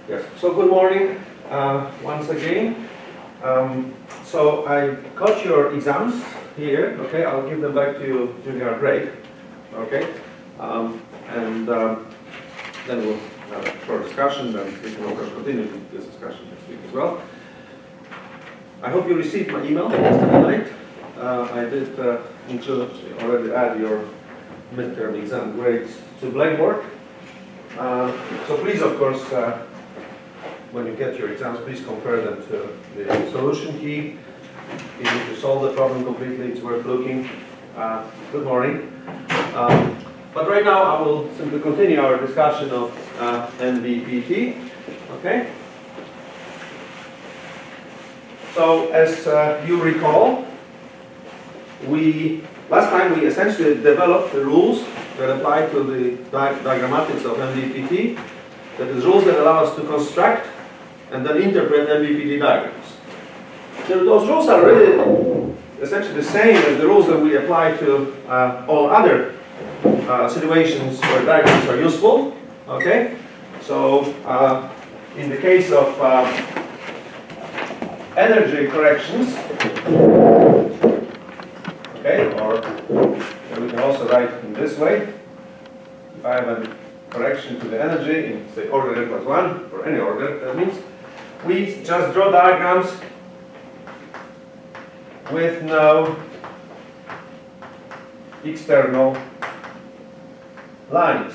Yes, so good morning once again. So I got your exams here, okay, I'll give them back to you during our break, okay, then we'll have a short discussion, then we can of course continue this discussion next week as well. I hope you received my email yesterday night. I did already add your midterm exam grades to Blackboard. So please, of course, when you get your exams, please compare them to the solution key. If you need to solve the problem completely, it's worth looking. Good morning. But right now, I will simply continue our discussion of MBPT. Okay. So, as you recall, last time we essentially developed the rules that apply to the diagrammatics of MBPT. That is, rules that allow us to construct and then interpret MBPT diagrams. So those rules are really essentially the same as the rules that we apply to all other situations where diagrams are useful. Okay, so in the case of energy corrections, okay, or we can also write in this way. If I have a correction to the energy in, say, order n plus 1, or any order, that means we just draw diagrams with no external lines.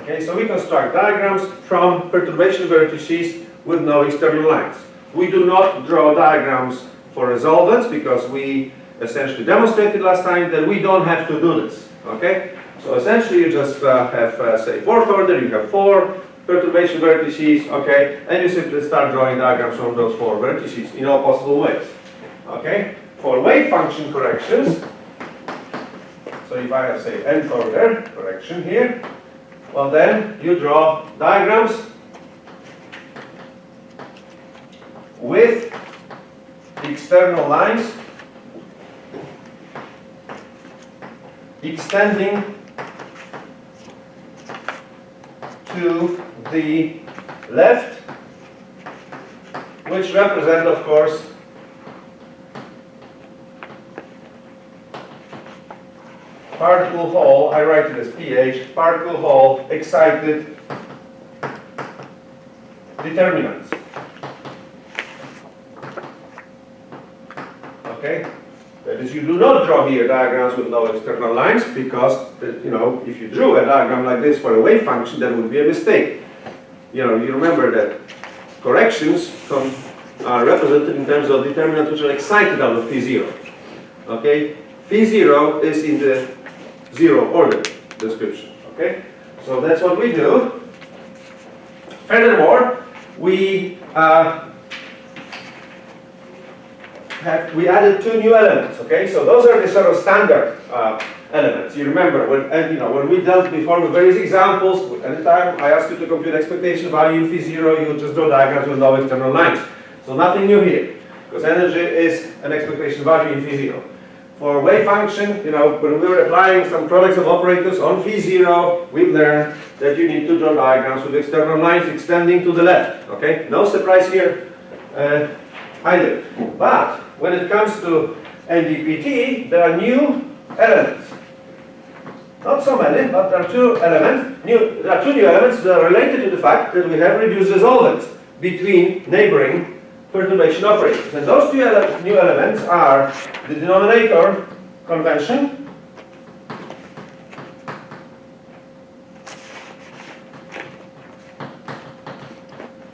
Okay, so we construct diagrams from perturbation vertices with no external lines. We do not draw diagrams for resolvents because we essentially demonstrated last time that we don't have to do this. Okay, so essentially you just have say fourth order, you have 4 perturbation vertices, okay, and you simply start drawing diagrams from those 4 vertices in all possible ways. Okay, for wave function corrections, so if I have say nth order correction here, well then you draw diagrams with external lines extending to the left, which represent, of course, particle hole, I write it as pH, particle hole excited determinants. Okay? That is, you do not draw here diagrams with no external lines because, you know, if you drew a diagram like this for a wave function, that would be a mistake. You know, you remember that corrections are represented in terms of determinants which are excited out of P0. Okay? P0 is in the 0 order description. Okay? So that's what we do. Furthermore, we added 2 new elements. Okay, so those are the sort of standard elements. You remember when we dealt before with various examples. Anytime I ask you to compute expectation value in phi0, you just draw diagrams with no external lines. So nothing new here, because energy is an expectation value in phi0. For wave function, when we were applying some products of operators on phi0, we learned that you need to draw diagrams with external lines extending to the left. Okay, no surprise here either. But when it comes to MBPT, there are new elements. Not so many, but there are 2 elements. There are 2 new elements that are related to the fact that we have reduced resolvents between neighboring perturbation operators. And those 2 new elements are the denominator convention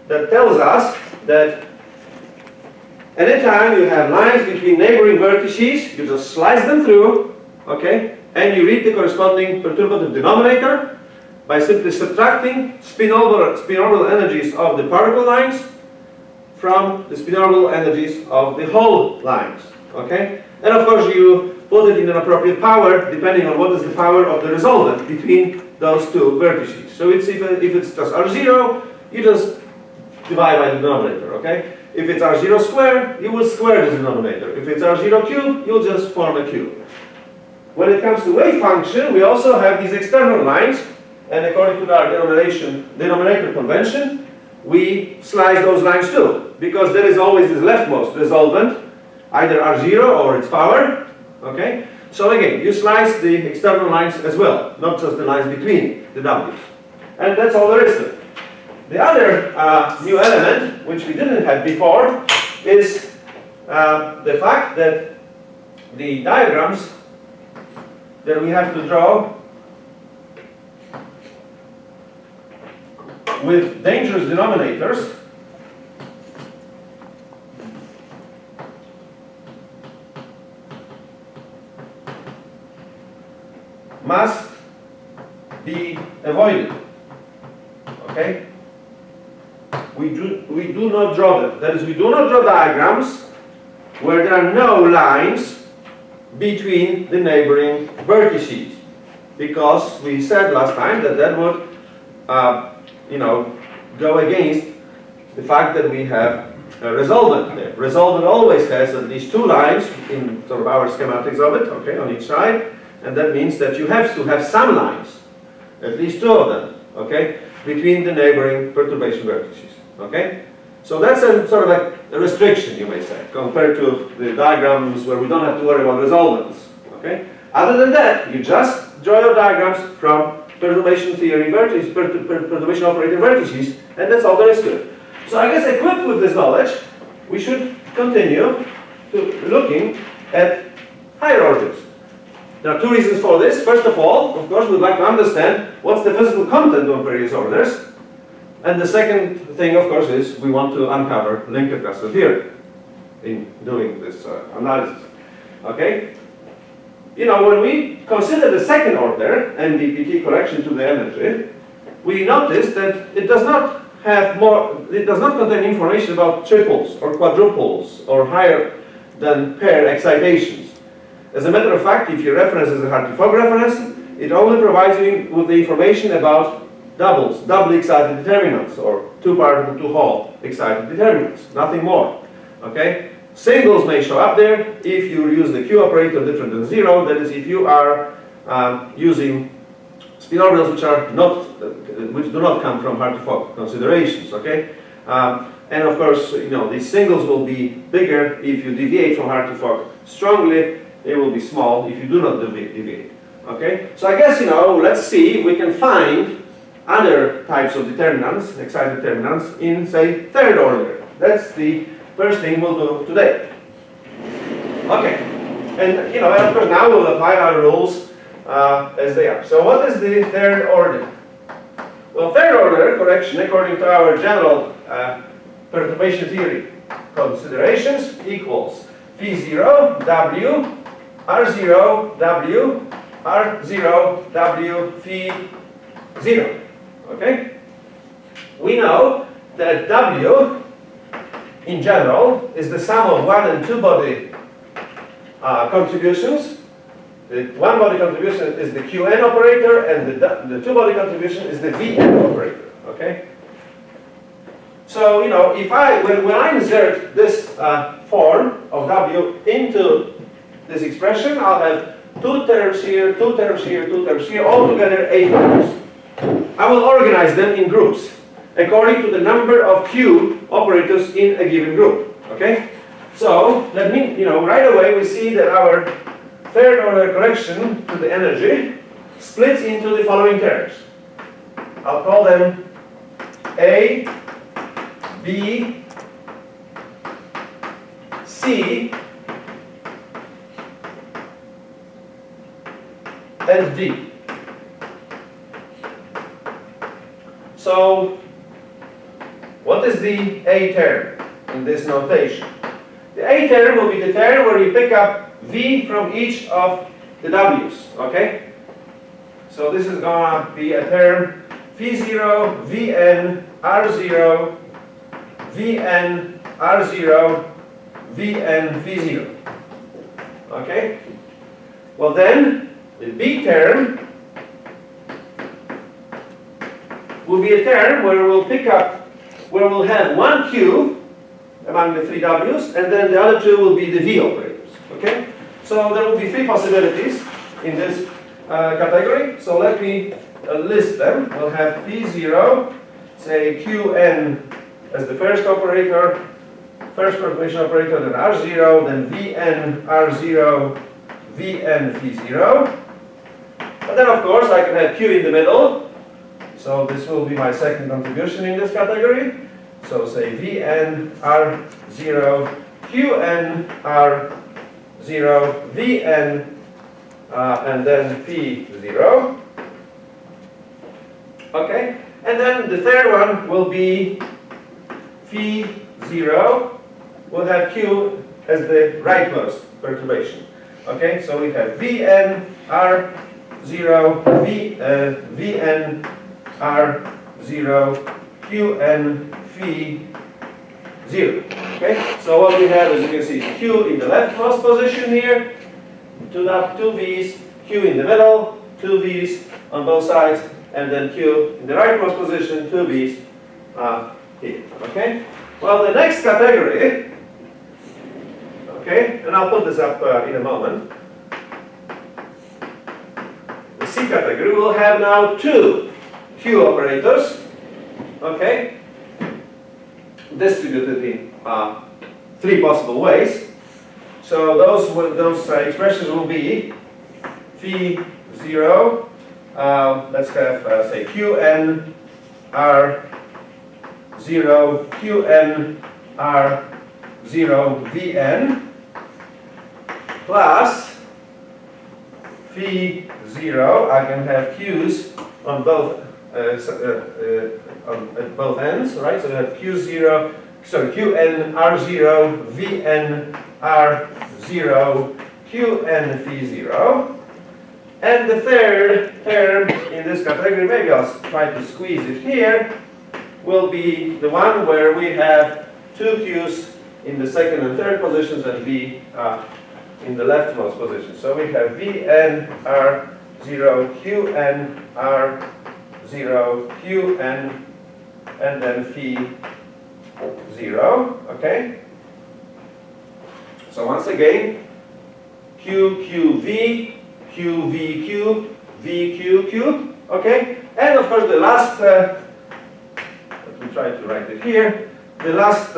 that tells us that anytime you have lines between neighboring vertices, you just slice them through, okay, and you read the corresponding perturbative denominator by simply subtracting spin-orbital energies of the particle lines from the spin-orbital energies of the hole lines, okay? And of course you put it in an appropriate power depending on what is the power of the resolvent between those 2 vertices. So if it's just R0, you just divide by the denominator, okay? If it's R0 squared, you will square the denominator. If it's R0 cubed, you'll just form a cube. When it comes to wave function, we also have these external lines, and according to our denominator convention, we slice those lines too, because there is always this leftmost resolvent, either R0 or its power, okay? So again, you slice the external lines as well, not just the lines between the W's. And that's all there is to it. The other new element, which we didn't have before, is the fact that the diagrams that we have to draw with dangerous denominators must be avoided. Okay? We do not draw them. That is, we do not draw diagrams where there are no lines between the neighboring vertices, because we said last time that that would go against the fact that we have a resolvent there. Resolvent always has at least two lines in sort of our schematics of it, okay, on each side, and that means that you have to have some lines, at least two of them, okay, between the neighboring perturbation vertices, okay? So that's a sort of a restriction, you may say, compared to the diagrams where we don't have to worry about resolvents, okay? Other than that, you just draw your diagrams from perturbation theory vertices, perturbation operating vertices, and that's all there is to it. So I guess equipped with this knowledge, we should continue to looking at higher orders. There are two reasons for this. First of all, of course, we'd like to understand what's the physical content of various orders. And the second thing, of course, is we want to uncover linked cluster theory in doing this analysis. Okay? You know, when we consider the second order, MBPT correction to the energy, we notice that it does not contain information about triples or quadruples or higher than pair excitations. As a matter of fact, if your reference is a Hartree-Fock reference, it only provides you with the information about doubles, doubly excited determinants, or two-particle, two-hole excited determinants, nothing more. Okay? Singles may show up there if you use the Q operator different than 0, that is, if you are using spin orbitals which do not come from Hartree-Fock considerations. Okay? And of course, these singles will be bigger if you deviate from Hartree-Fock strongly. They will be small if you do not deviate. Okay? So I guess, let's see if we can find other types of determinants, excited determinants, in, say, third order. That's the first thing we'll do today. Okay. And, of course, now we'll apply our rules as they are. So what is the third order? Well, third order correction, according to our general perturbation theory considerations, equals phi0, W, R0, W, R0, W, phi 0. Okay? We know that W, in general, is the sum of one and two body contributions. The one body contribution is the Qn operator, and the two body contribution is the Vn operator. Okay? So, if when I insert this form of W into this expression, I'll have two terms here, two terms here, two terms here, altogether 8 terms. I will organize them in groups according to the number of Q operators in a given group. Okay? So that means, right away we see that our third order correction to the energy splits into the following terms. I'll call them A, B, C, and D. So, what is the A term in this notation? The A term will be the term where you pick up V from each of the W's, okay? So this is going to be a term phi0, Vn, R0, Vn, R0, Vn, phi0. Okay? Well then, the B term will be a term where we'll have one Q among the three W's, and then the other two will be the V operators. Okay? So there will be three possibilities in this category. So let me list them. We'll have P0, say Qn as the first operator, first perturbation operator, then R0, then Vn, R0, Vn, V0. And then of course I can have Q in the middle. So this will be my second contribution in this category. So say Vn, R0, Qn, R0, Vn, and then P0. Okay, and then the third one will be Phi0. We'll have Q as the rightmost perturbation. Okay, so we have Vn, R0, Vn, R0, Qn, Phi0. Okay, so what we have, as you can see, Q in the leftmost position here, two V's, Q in the middle, two V's on both sides, and then Q in the rightmost position, two V's here. Okay? Well, the next category, okay, and I'll put this up in a moment. The C category will have now two Q operators, okay, distributed in three possible ways. So those expressions will be Phi0. Let's have say Qn R0, Qn R0 Vn plus Phi0. I can have Q's on both at both ends, right? So we have Q0, sorry, Qn R0 Vn R0 Qn Phi0. And the third term in this category, maybe I'll try to squeeze it here, will be the one where we have two Q's in the second and third positions and V in the leftmost position. So we have Vn R0, Qn R0, Qn, and then Phi0. Okay? So once again, QQV, QVQ, VQQ, okay? And of course the last, let me try to write it here, the last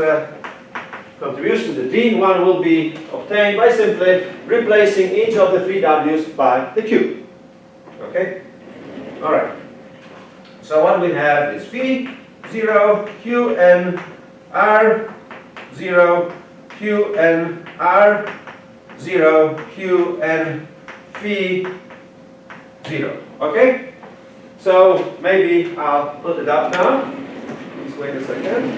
contribution, the D one, will be obtained by simply replacing each of the three W's by the Q, okay? All right, so what we have is Phi0, Qn, R0, Qn, R0, Qn, Phi0. Okay? So maybe I'll put it up now. Please wait a second.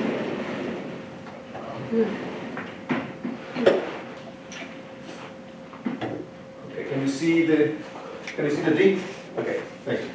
Okay, can you see the D? Okay, thank you.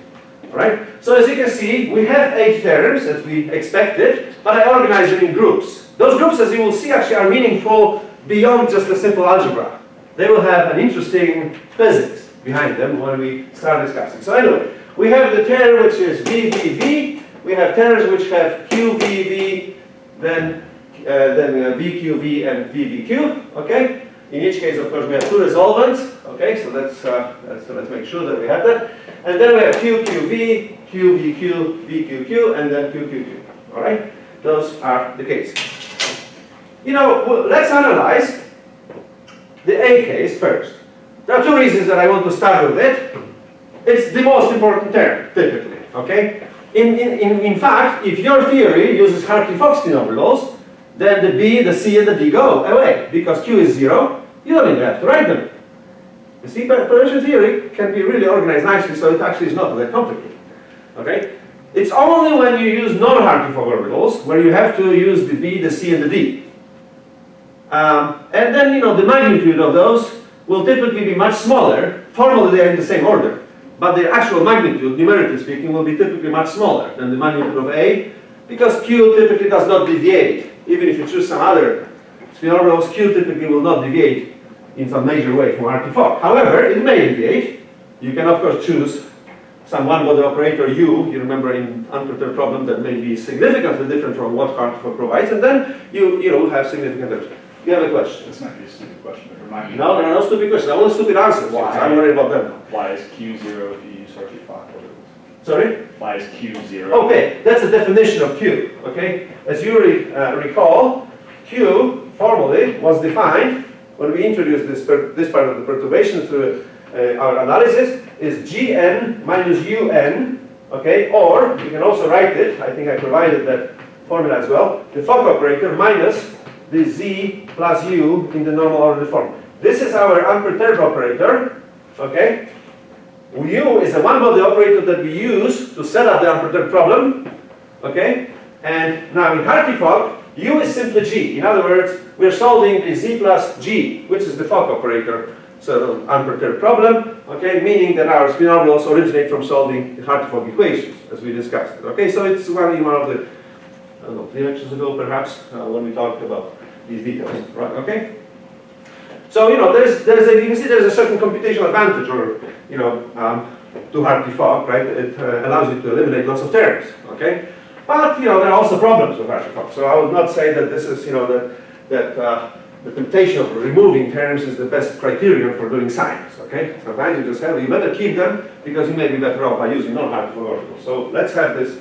Alright? So as you can see, we have 8 terms as we expected, but I organize them in groups. Those groups, as you will see, actually are meaningful beyond just a simple algebra. They will have an interesting physics behind them when we start discussing. So anyway, we have the term which is VVV. We have terms which have QVV, then VQV and VVQ. Okay. In each case, of course, we have two resolvents. Okay. So let's make sure that we have that. And then we have QQV, QVQ, VQQ, and then QQQ. All right. Those are the cases. You know, let's analyze the A case first. There are two reasons that I want to start with it. It's the most important term, typically, okay? In fact, if your theory uses Hartree-Fock orbitals, then the B, the C, and the D go away, because Q is 0, you don't even have to write them. You see, perturbation theory can be really organized nicely, so it actually is not that complicated, okay? It's only when you use non-Hartree-Fock orbitals where you have to use the B, the C, and the D. And then, you know, the magnitude of those will typically be much smaller. Formally, they are in the same order. But their actual magnitude, numerically speaking, will be typically much smaller than the magnitude of A, because Q typically does not deviate. Even if you choose some other spin orbitals, Q typically will not deviate in some major way from Hartree-Fock. However, it may deviate. You can, of course, choose some one-body operator U, you remember in unperturbed problem, that may be significantly different from what Hartree-Fock provides, and then you have significant difference. You have a question? This might be a stupid question, but remind me. No, there are no stupid questions. I want stupid answers. Why? I'm worried about them. Why is Q 0 if you use Hartree-Fock orbitals? Sorry? Why is Q 0? Okay, that's the definition of Q. Okay, as you recall, Q formally was defined when we introduced this part of the perturbation through our analysis is Gn minus Un. Okay, or you can also write it. I think I provided that formula as well. The Fock operator minus the Z plus U in the normal ordered form. This is our unperturbed operator. Okay. U is the one-body operator that we use to set up the unperturbed problem. Okay? And now in Hartree-Fock, U is simply G. In other words, we're solving the Z plus G, which is the Fock operator, so the unperturbed problem. Okay? Meaning that our spin orbitals originate from solving the Hartree-Fock equations, as we discussed. Okay? So it's one of the, I don't know, 3 lectures ago perhaps, when we talked about these details. Right? Okay? So, you know, you can see there's a certain computational advantage, or, you know, to Hartree-Fock, right? It allows you to eliminate lots of terms, okay? But, you know, there are also problems with Hartree-Fock. So I would not say that this is, you know, that the temptation of removing terms is the best criterion for doing science, okay? Sometimes you just have, you better keep them because you may be better off by using non-Hartree-Fock orbitals. So let's have this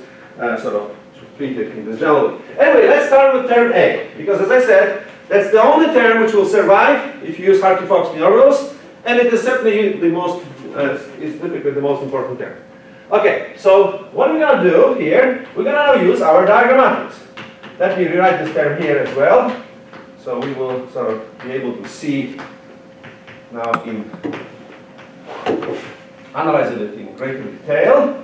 sort of treated in this general way. Anyway, let's start with term A, because as I said, that's the only term which will survive if you use Hartree-Fock spin orbitals, and it is certainly the most, is typically the most important term. Okay, so what we're going to do here, we're going to now use our diagrammatics. Let me rewrite this term here as well, so we will sort of be able to see now in analyzing it in greater detail.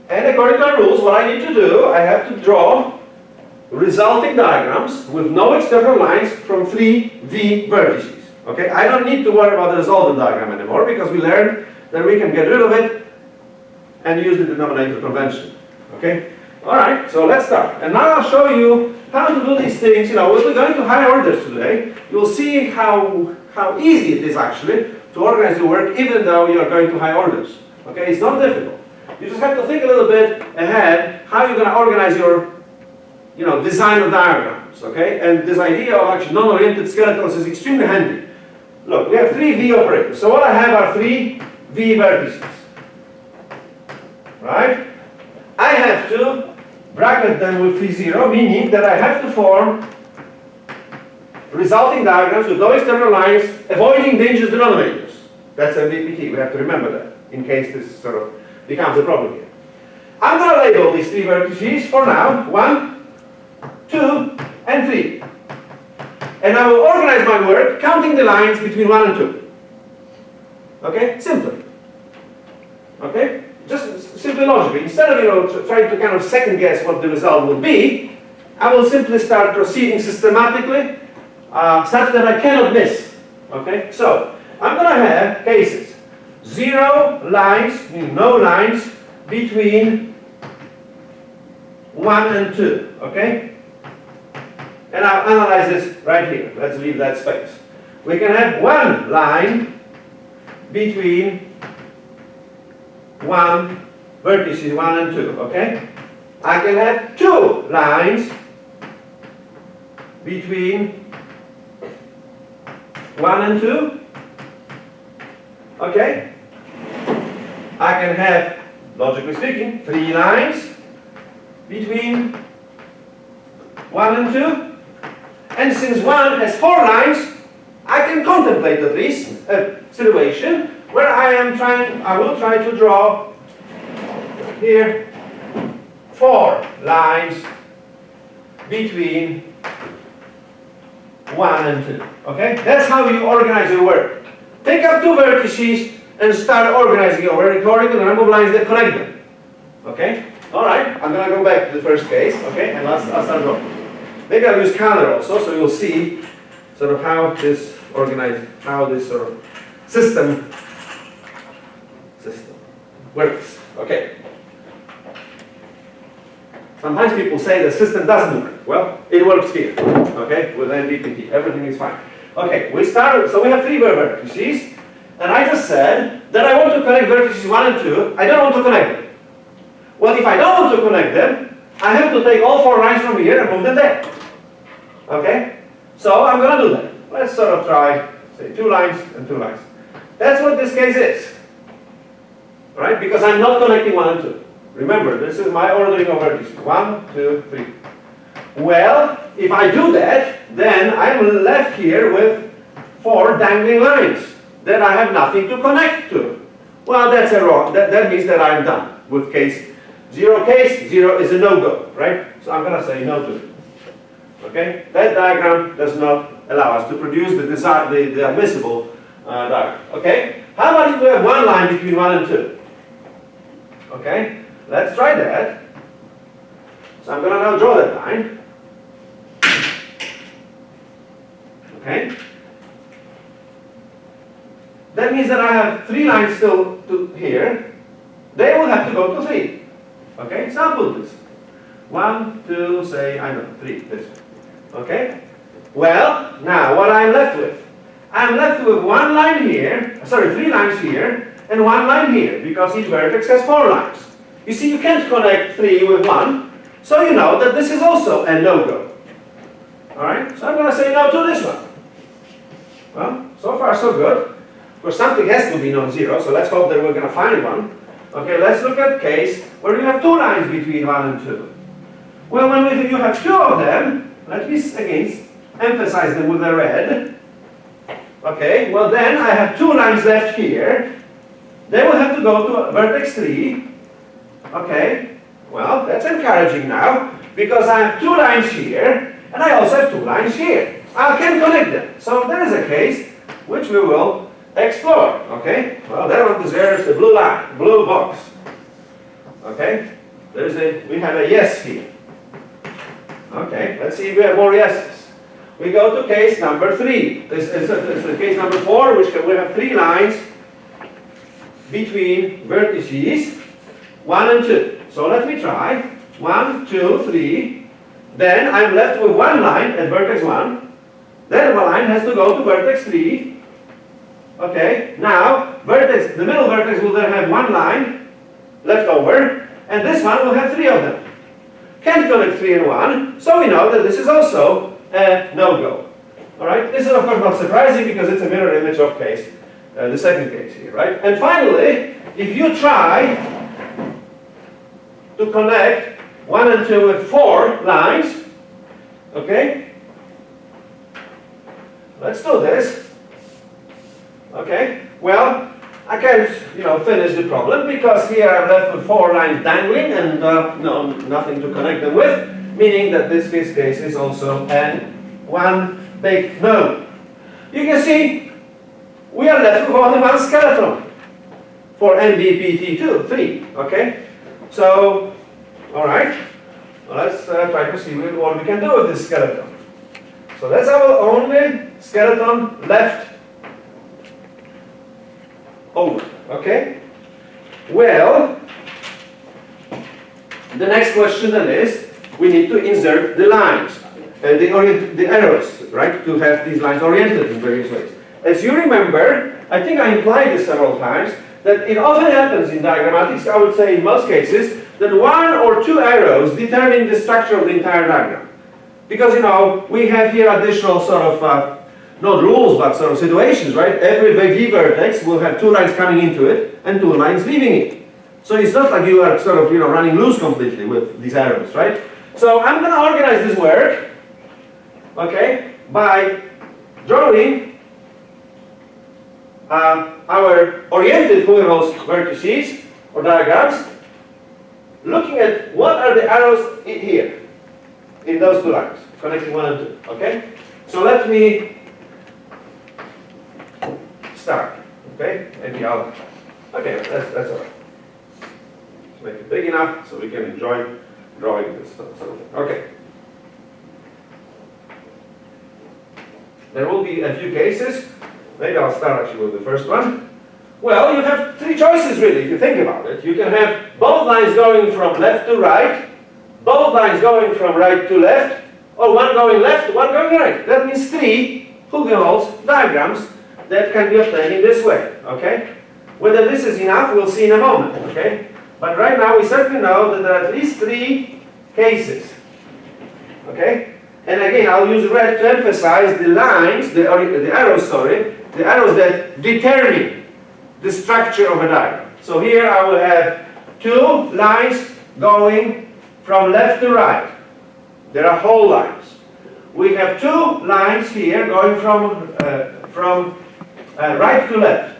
And according to our rules, what I need to do, I have to draw resulting diagrams with no external lines from 3 V vertices. Okay, I don't need to worry about the resultant diagram anymore because we learned that we can get rid of it and use the denominator convention. Okay, all right. So let's start. And now I'll show you how to do these things. You know, we're going to higher orders today. You'll see how easy it is actually to organize your work, even though you are going to high orders. Okay, it's not difficult. You just have to think a little bit ahead how you're going to organize your design of diagrams, okay? And this idea of actually non-oriented skeletons is extremely handy. Look, we have 3 V operators. So what I have are 3 V vertices, right? I have to bracket them with phi0, meaning that I have to form resulting diagrams with no external lines, avoiding dangerous denominators. That's MBPT. We have to remember that in case this sort of becomes a problem here. I'm going to label these 3 vertices for now. 1, 2, and 3. And I will organize my work counting the lines between 1 and 2. Okay? Simply. Okay? Just simply logically. Instead of trying to kind of second guess what the result will be, I will simply start proceeding systematically such that I cannot miss. Okay? So, I'm going to have cases. 0 lines, meaning no lines, between 1 and 2. Okay? And I'll analyze this right here. Let's leave that space. We can have 1 line between vertices 1 and 2, okay? I can have 2 lines between 1 and 2, okay? I can have, logically speaking, 3 lines between 1 and 2. And since 1 has 4 lines, I can contemplate at least a situation where I will try to draw here 4 lines between 1 and 2. Okay? That's how you organize your work. Take up 2 vertices and start organizing your work according to the number of lines that connect them. Okay? Alright, I'm going to go back to the first case, okay? And I'll start going. Maybe I'll use color also, so you'll see sort of how this sort of system works. Okay. Sometimes people say the system doesn't work. Well, it works here. Okay, with MBPT, everything is fine. Okay, we started. So we have 3 vertices, and I just said that I want to connect vertices 1 and 2. I don't want to connect them. Well, if I don't want to connect them, I have to take all 4 lines from here and move them there. Okay? So I'm going to do that. Let's sort of try, say, 2 lines and 2 lines. That's what this case is. Right? Because I'm not connecting 1 and 2. Remember, this is my ordering of vertices. 1, 2, 3. Well, if I do that, then I'm left here with 4 dangling lines that I have nothing to connect to. Well, that's a wrong. That means that I'm done with case 0. Case 0 is a no-go, right? So I'm going to say no to it. Okay? That diagram does not allow us to produce the admissible diagram. Okay? How about if we have 1 line between 1 and 2? Okay? Let's try that. So I'm going to now draw that line. Okay? That means that I have 3 lines still to here. They will have to go to 3. Okay? Sample this. 1, 2, say, I know, 3. This way. Okay? Well, now what I'm left with? I'm left with 1 line here, sorry, 3 lines here, and 1 line here, because each vertex has 4 lines. You see, you can't connect 3 with 1, so you know that this is also a no-go. Alright? So I'm going to say no to this one. Well, so far so good. Of course, something has to be non-zero, so let's hope that we're going to find one. Okay, let's look at a case where you have 2 lines between 1 and 2. Well, when you have 2 of them, let me again emphasize them with the red. Okay, well then I have 2 lines left here. They will have to go to vertex 3. Okay, well, that's encouraging now, because I have 2 lines here, and I also have 2 lines here. I can connect them. So there is a case which we will explore. Okay, well, that one deserves a blue line, blue box. Okay, we have a yes here. Okay, let's see if we have more yeses. We go to case number 3. This is case number 4, which we have 3 lines between vertices 1 and 2. So let me try. 1, 2, 3. Then I'm left with 1 line at vertex 1. Then one line has to go to vertex 3. Okay, now the middle vertex will then have 1 line left over, and this one will have 3 of them. Can't connect 3 and 1, so we know that this is also a no-go. Alright, this is of course not surprising because it's a mirror image of case, the second case here, right? And finally, if you try to connect 1 and 2 with 4 lines, okay? Let's do this. Okay, well, I can't, finish the problem because here I'm left with 4 lines dangling and nothing to connect them with, meaning that this case is also one big no. You can see we are left with only 1 skeleton for MBPT 3. Okay, so all right, well, let's try to see what we can do with this skeleton. So that's our only skeleton left over. Okay? Well, the next question then is, we need to insert the lines, the arrows, right? To have these lines oriented in various ways. As you remember, I think I implied this several times, that it often happens in diagrammatics, I would say in most cases, that 1 or 2 arrows determine the structure of the entire diagram. Because, we have here additional sort of, not rules, but sort of situations, right? Every V vertex will have 2 lines coming into it and 2 lines leaving it. So it's not like you are sort of, running loose completely with these arrows, right? So I'm going to organize this work, okay, by drawing our oriented polynomial vertices or diagrams, looking at what are the arrows here in those 2 lines, connecting 1 and 2, okay? So let me start, okay? Maybe okay, that's all right. Let's make it big enough so we can enjoy drawing this stuff. Okay. There will be a few cases. Maybe I'll start actually with the first one. Well, you have 3 choices really, if you think about it. You can have both lines going from left to right, both lines going from right to left, or one going left, one going right. That means 3 Hugenholtz diagrams that can be obtained in this way, okay? Whether this is enough, we'll see in a moment, okay? But right now, we certainly know that there are at least 3 cases, okay? And again, I'll use red to emphasize the lines, the arrows that determine the structure of a diagram. So here I will have two lines going from left to right. There are whole lines. We have two lines here going from right to left,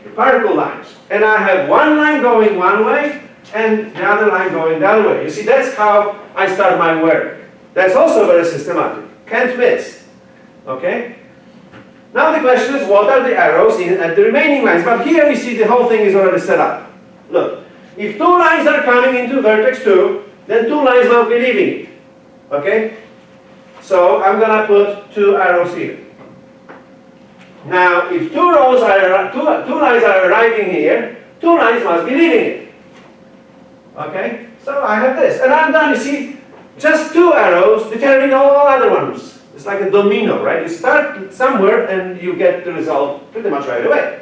the particle lines. And I have one line going one way and the other line going the other way. You see, that's how I start my work. That's also very systematic. Can't miss. Okay? Now the question is, what are the arrows at the remaining lines? But here we see the whole thing is already set up. Look, if two lines are coming into vertex 2, then two lines must be leaving it. Okay? So I'm going to put two arrows here. Now, if two lines are arriving here, two lines must be leaving it. Okay? So I have this. And I'm done. You see, just two arrows determine all other ones. It's like a domino, right? You start somewhere and you get the result pretty much right away.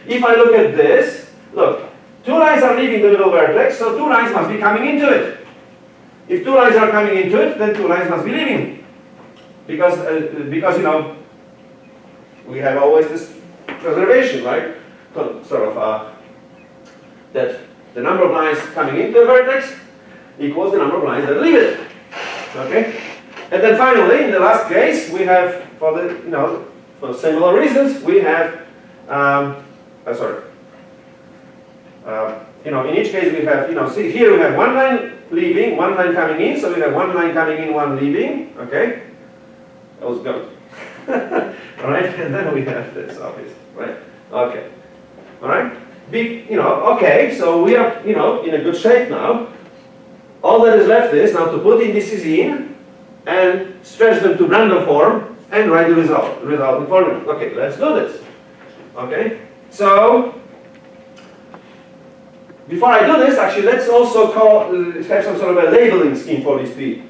If I look at this, look, two lines are leaving the middle vertex, so two lines must be coming into it. If two lines are coming into it, then two lines must be leaving. Because you know, we have always this preservation, right? That the number of lines coming into the vertex equals the number of lines that leave it. Okay? And then finally, in the last case, we have, for similar reasons, we have, in each case we have, see here we have one line leaving, one line coming in, so we have one line coming in, one leaving, okay? That was good. Alright, and then we have this, obviously, right? Okay. Alright? Okay, so we are, in a good shape now. All that is left is now to put indices in and stretch them to random form and write the resulting formula. Okay, let's do this. Okay? So, before I do this, actually, let's also have some sort of a labeling scheme for these three,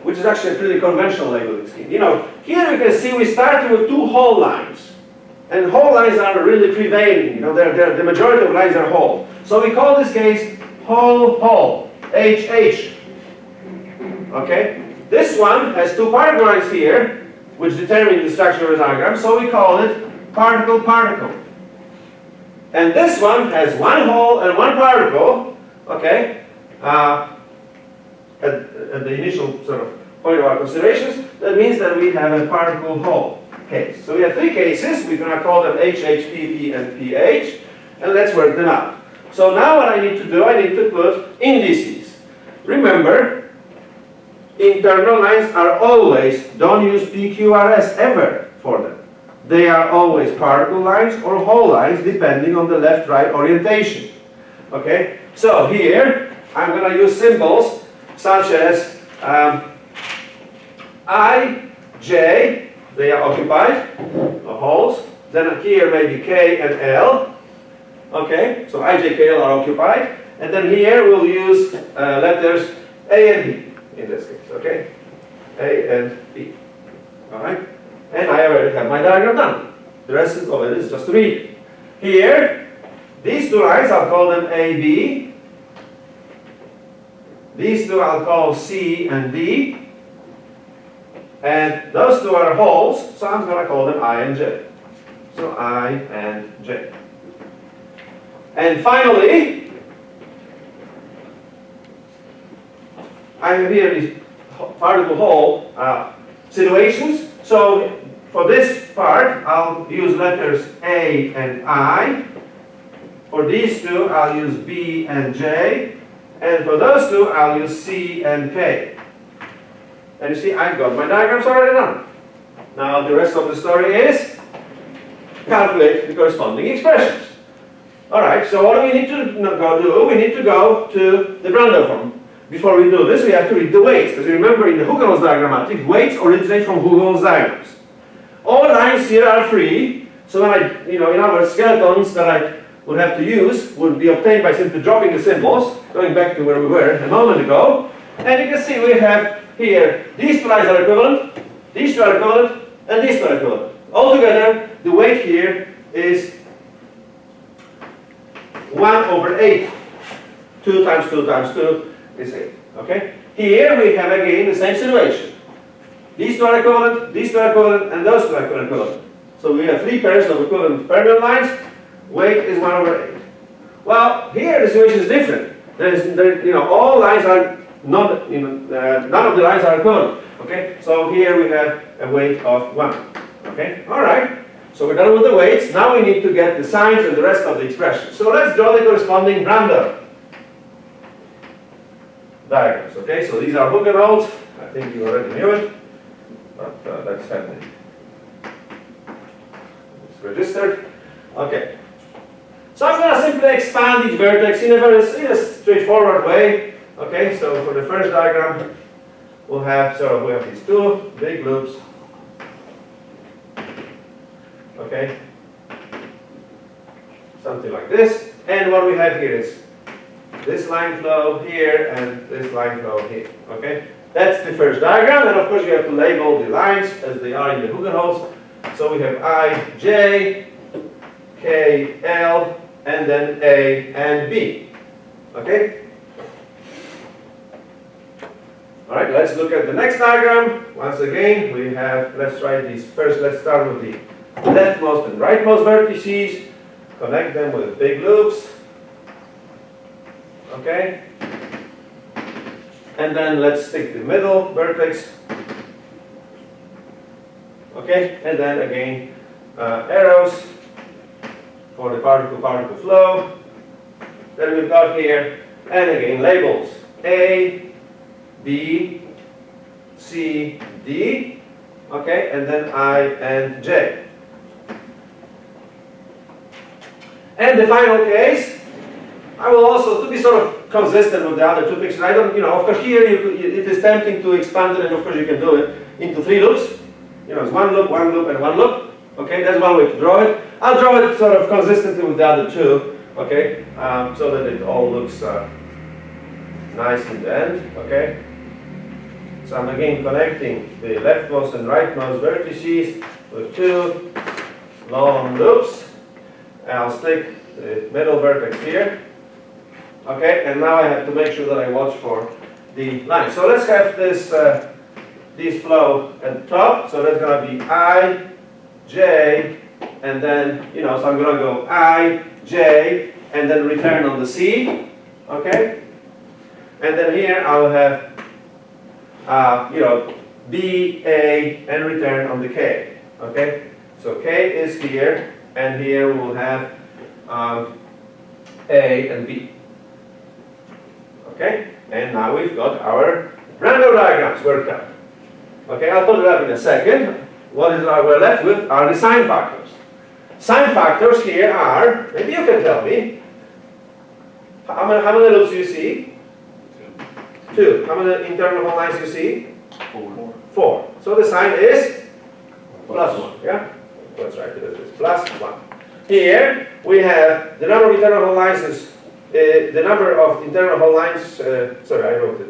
which is actually a pretty conventional labeling scheme. Here you can see we started with two whole lines. And whole lines are really prevailing. The majority of lines are whole. So we call this case whole, HH. Okay? This one has two particle lines here, which determine the structure of the diagram, so we call it particle. And this one has one whole and one particle, okay, at the initial sort of point of our considerations. That means that we have a particle whole case. So we have three cases. We're going to call them HH, PP, and PH, and let's work them out. So now what I need to do, I need to put indices. Remember, internal lines are always, don't use PQRS ever for them. They are always particle lines or whole lines depending on the left-right orientation. Okay? So here, I'm going to use symbols such as I, J, they are occupied, holes. Then here maybe K and L. Okay? So I, J, K, L are occupied. And then here we'll use letters A and B in this case. Okay? A and B. Alright? And I already have my diagram done. The rest of it is just to read. Here, these two lines, I'll call them AB. These two I'll call C and D. And those two are holes, so I'm going to call them I and J. So I and J. And finally, I have here these particle hole situations. So for this part, I'll use letters A and I. For these two, I'll use B and J. And for those two, I'll use C and K. And you see, I've got my diagrams already done. Now the rest of the story is calculate the corresponding expressions. Alright, so what do we need to go do? We need to go to the Brandon form. Before we do this, we have to read the weights. Because remember, in the Hugen's diagrammatic, weights originate from Hugen's diagrams. All lines here are free, so when I, in our skeletons that I would have to use would be obtained by simply dropping the symbols, going back to where we were a moment ago. And you can see we have here, these two lines are equivalent, these two are equivalent, and these two are equivalent. Altogether, the weight here is 1/8. 2 times 2 times 2 is 8. Okay? Here we have again the same situation. These two are equivalent, these two are equivalent, and those two are equivalent. So we have 3 pairs of equivalent fermion lines. Weight is 1 over 8. Well, here the situation is different. All lines are not, none of the lines are equivalent. Okay, so here we have a weight of 1. Okay, all right. So we're done with the weights. Now we need to get the signs and the rest of the expressions. So let's draw the corresponding Brandel diagrams. Okay, so these are hook and holds. I think you already knew it, but let's have it. It's registered. Okay. So I'm going to simply expand each vertex in a straightforward way. Okay, so for the first diagram, we have these 2 big loops. Okay, something like this. And what we have here is this line flow here and this line flow here. Okay, that's the first diagram. And of course, you have to label the lines as they are in the hook and holds. So we have I, J, K, L, and then A and B. Okay? All right, let's look at the next diagram. Once again, we have, let's try these first. Let's start with the leftmost and rightmost vertices. Connect them with big loops. Okay? And then let's take the middle vertex. Okay? And then again, arrows for the particle-particle flow. Then we've got here, and again, labels. A, B, C, D. Okay? And then I and J. And the final case, I will also, to be sort of consistent with the other 2 pictures, I don't, of course here it is tempting to expand it, and of course you can do it into 3 loops. It's 1 loop, 1 loop, and 1 loop. Okay, that's one way to draw it. I'll draw it sort of consistently with the other 2, okay, so that it all looks nice in the end, okay. So I'm again connecting the leftmost and rightmost vertices with 2 long loops. And I'll stick the middle vertex here. Okay, and now I have to make sure that I watch for the line. So let's have this flow at the top. So that's going to be I, J, and then, so I'm going to go I, J, and then return on the C. Okay? And then here I'll have, B, A, and return on the K. Okay? So K is here. And here we'll have A and B. Okay? And now we've got our Brandel diagrams worked out. Okay, I'll put it up in a second. What we're left with are the sign factors. Sign factors here are, maybe you can tell me, how many loops do you see? 2. How many internal hole lines do you see? 4. So the sign is +1. Yeah? Let's write it as +1. Here we have the number of internal hole lines is the number of internal hole lines. Sorry, I wrote it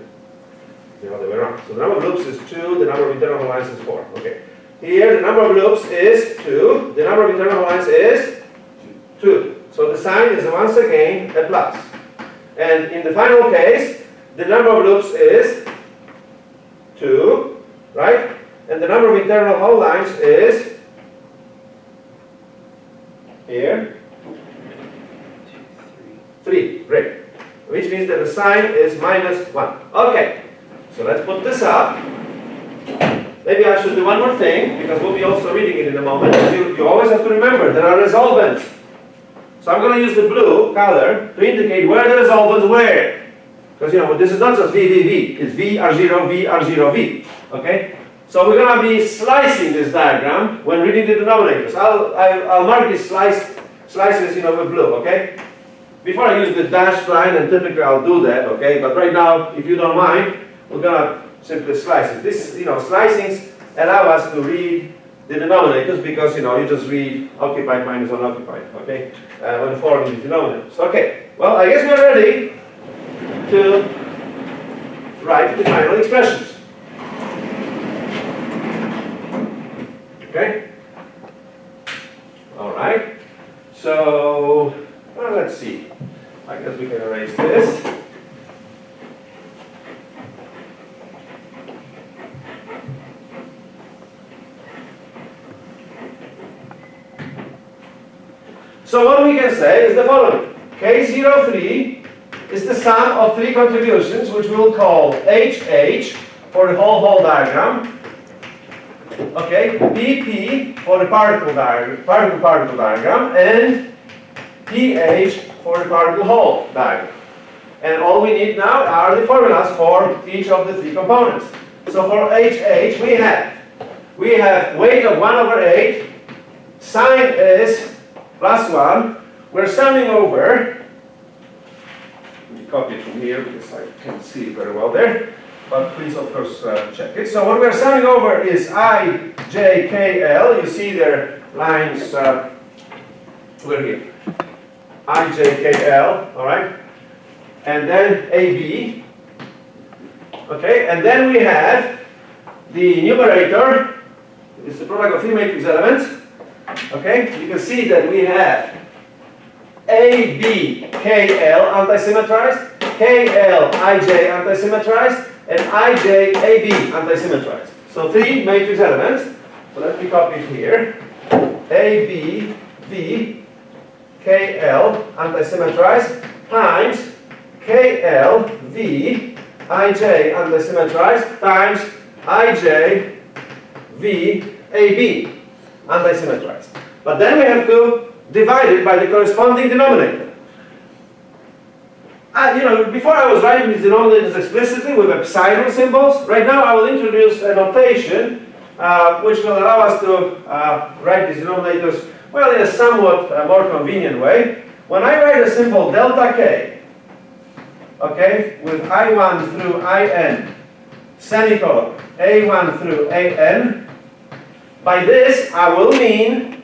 the other way around. So the number of loops is 2. The number of internal hole lines is 4. Okay. Here the number of loops is 2. The number of internal hole lines is 2. So the sign is once again a plus. And in the final case, the number of loops is 2, right? And the number of internal hole lines is here 3. Great. Which means that the sign is -1. Okay. So let's put this up. Maybe I should do one more thing, because we'll be also reading it in a moment. You always have to remember there are resolvents. So I'm going to use the blue color to indicate where the resolvents were. Because this is not just V, V, V. It's V, R0, V, R0, V. Okay? So we're going to be slicing this diagram when reading the denominators. I'll mark these slices with blue, okay? Before I use the dashed line, and typically I'll do that, okay? But right now, if you don't mind, we're going to simply slice it. This, slicings allow us to read the denominators because, you just read occupied minus unoccupied, okay? When forming the denominators. Okay, well, I guess we're ready to write the final expressions. Okay? All right. So, let's see. I guess we can erase this. So what we can say is the following. K03 is the sum of three contributions, which we'll call HH for the whole diagram. Okay, PP for the particle diagram, and PH for the particle hole diagram. And all we need now are the formulas for each of the three components. So for HH we have weight of 1/8, sign is +1. We're summing over, let me copy it from here because I can't see it very well there, but please of course check it. So what we're summing over is IJKL. You see their lines, we're here. IJKL, all right? And then AB, okay? And then we have the numerator, is the product of three matrix elements, okay? You can see that we have ABKL antisymmetrized, KLIJ antisymmetrized, and IJAB antisymmetrized. So three matrix elements. So let me copy it here. ABV KL antisymmetrized times KLV IJ antisymmetrized times IJV AB antisymmetrized. But then we have to divide it by the corresponding denominator. Before I was writing these denominators explicitly with epsilon symbols. Right now I will introduce a notation which will allow us to write these denominators, well, in a somewhat more convenient way. When I write a symbol delta K, okay, with I1 through IN, semicolon, A1 through AN, by this I will mean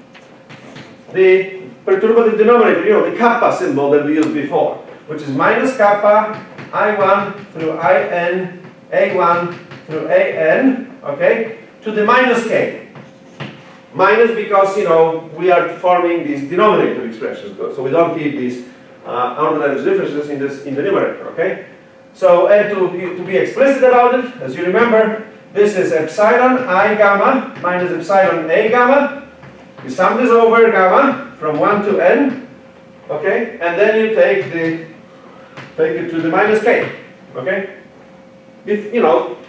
the perturbative denominator, the kappa symbol that we used before, which is minus kappa, I1 through IN, A1 through AN, okay, to the minus K. Minus because, we are forming these denominator expressions, so we don't keep these underlying differences in the numerator, okay? So, and to be explicit about it, as you remember, this is epsilon I gamma minus epsilon A gamma. You sum this over gamma from 1 to n, okay? And then you take it to the minus K, okay?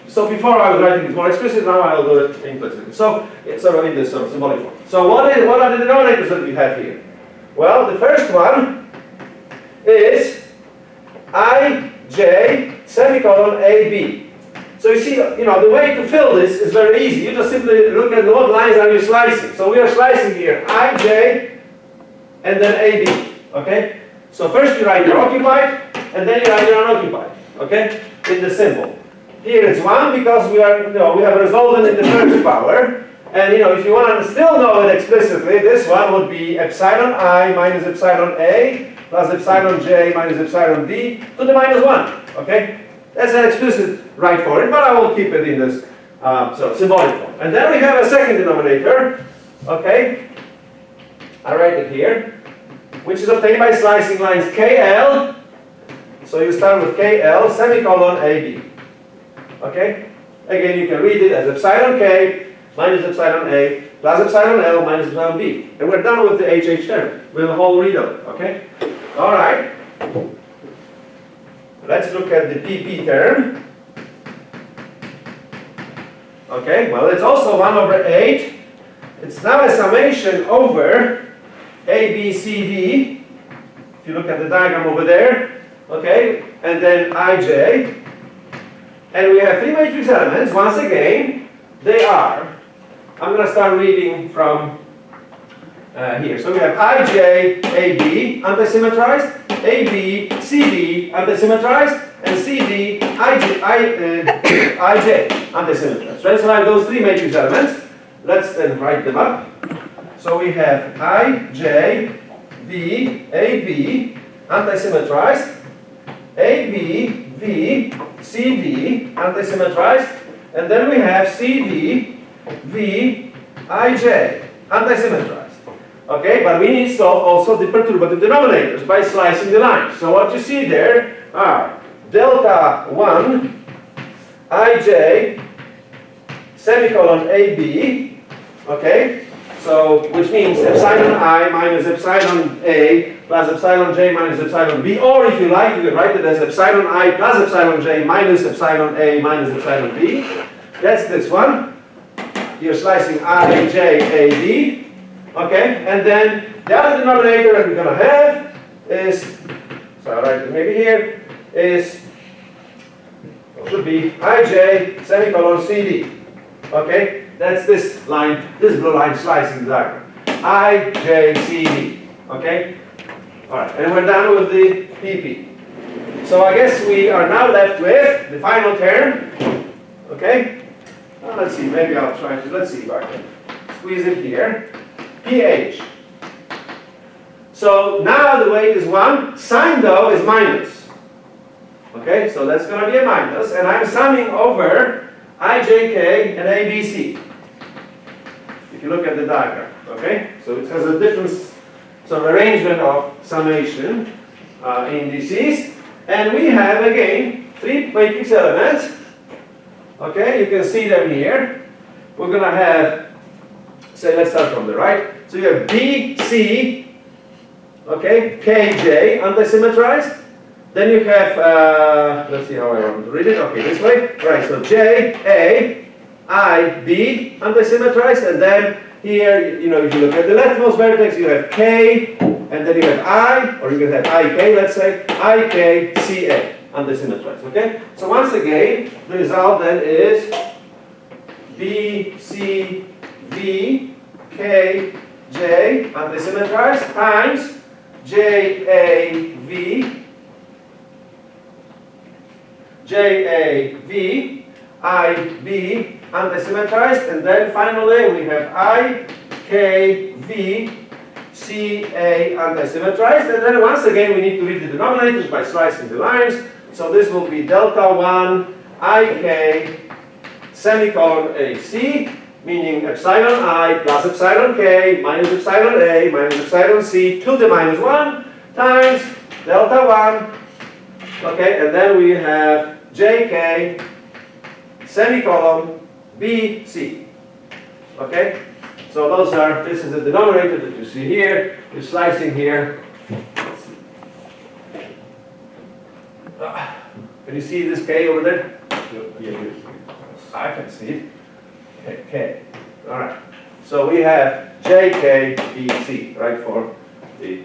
So before I was writing it more explicit, now I'll do it implicitly. So it's sort of in this sort of symbolic form. So what are the denominators that we have here? Well, the first one is IJ semicolon AB. So you see, the way to fill this is very easy. You just simply look at what lines are you slicing. So we are slicing here IJ and then AB, okay? So first you write your occupied, and then you write your unoccupied, okay? In the symbol. Here it's 1 because we have resolved it in the first power. And if you want to still know it explicitly, this one would be epsilon I minus epsilon A plus epsilon J minus epsilon D to the minus 1, okay? That's an explicit write for it, but I will keep it in this symbolic form. And then we have a second denominator, okay? I write it here, which is obtained by slicing lines KL. So you start with KL semicolon AB. Okay? Again, you can read it as epsilon K minus epsilon A plus epsilon L minus epsilon B. And we're done with the HH term, with the whole readout. Okay? All right. Let's look at the PP term. Okay, well, it's also 1/8. It's now a summation over A, B, C, D. If you look at the diagram over there. Okay, and then IJ. And we have three matrix elements. Once again, they are, I'm going to start reading from here. So we have IJ, AB, antisymmetrized, AB, CD, antisymmetrized, and CD, IJ, antisymmetrized. Right? So I have those three matrix elements. Let's then write them up. So we have IJ, B, AB, antisymmetrized, AB, V, CD, antisymmetrized, and then we have CD, V, IJ, antisymmetrized. Okay, but we need also the perturbative denominators by slicing the lines. So what you see there are delta 1, IJ, semicolon AB, okay? So, which means epsilon I minus epsilon A plus epsilon J minus epsilon B, or if you like, you can write it as epsilon I plus epsilon J minus epsilon A minus epsilon B. That's this one. You're slicing I, J, A, B. Okay, and then the other denominator that we're going to have is, so I'll write it maybe here, is, should be Ij semicolon CD. Okay, that's this line, this blue line slicing the diagram. Ij, CD. Okay, all right, and we're done with the PP. So I guess we are now left with the final term. Okay, well, let's see, maybe I'll try to, let's see if I can squeeze it here. pH. So now the weight is 1, sign though is minus. Okay, so that's going to be a minus, and I'm summing over IJK and ABC. If you look at the diagram, okay? So it has a different sort of arrangement of summation indices, and we have again 3 matrix elements. Okay, you can see them here. We're going to have, say, let's start from the right. So you have BC, okay, KJ antisymmetrized. Then you have, let's see how I want to read it. Okay, this way. Right, so JA, IB antisymmetrized, and then here, you know, if you look at the leftmost vertex, you have K, and then you have I, or you can have IK, let's say, IK, CA antisymmetrized. Okay? So once again, the result then is B, C, V, K, J antisymmetrized times J, A, V, J, A, V, I, B antisymmetrized, and then finally we have I, K, V, C, A antisymmetrized, and then once again we need to read the denominators by slicing the lines. So this will be delta 1 IK semicolon AC, meaning epsilon I plus epsilon K minus epsilon A minus epsilon C to the minus 1 times delta 1. Okay, and then we have JK semicolon BC. Okay, so those are, this is the denominator that you see here. You're slicing here. Can you see this K over there? Yeah. I can see it. Okay, K. All right. So we have JKBC, right, for the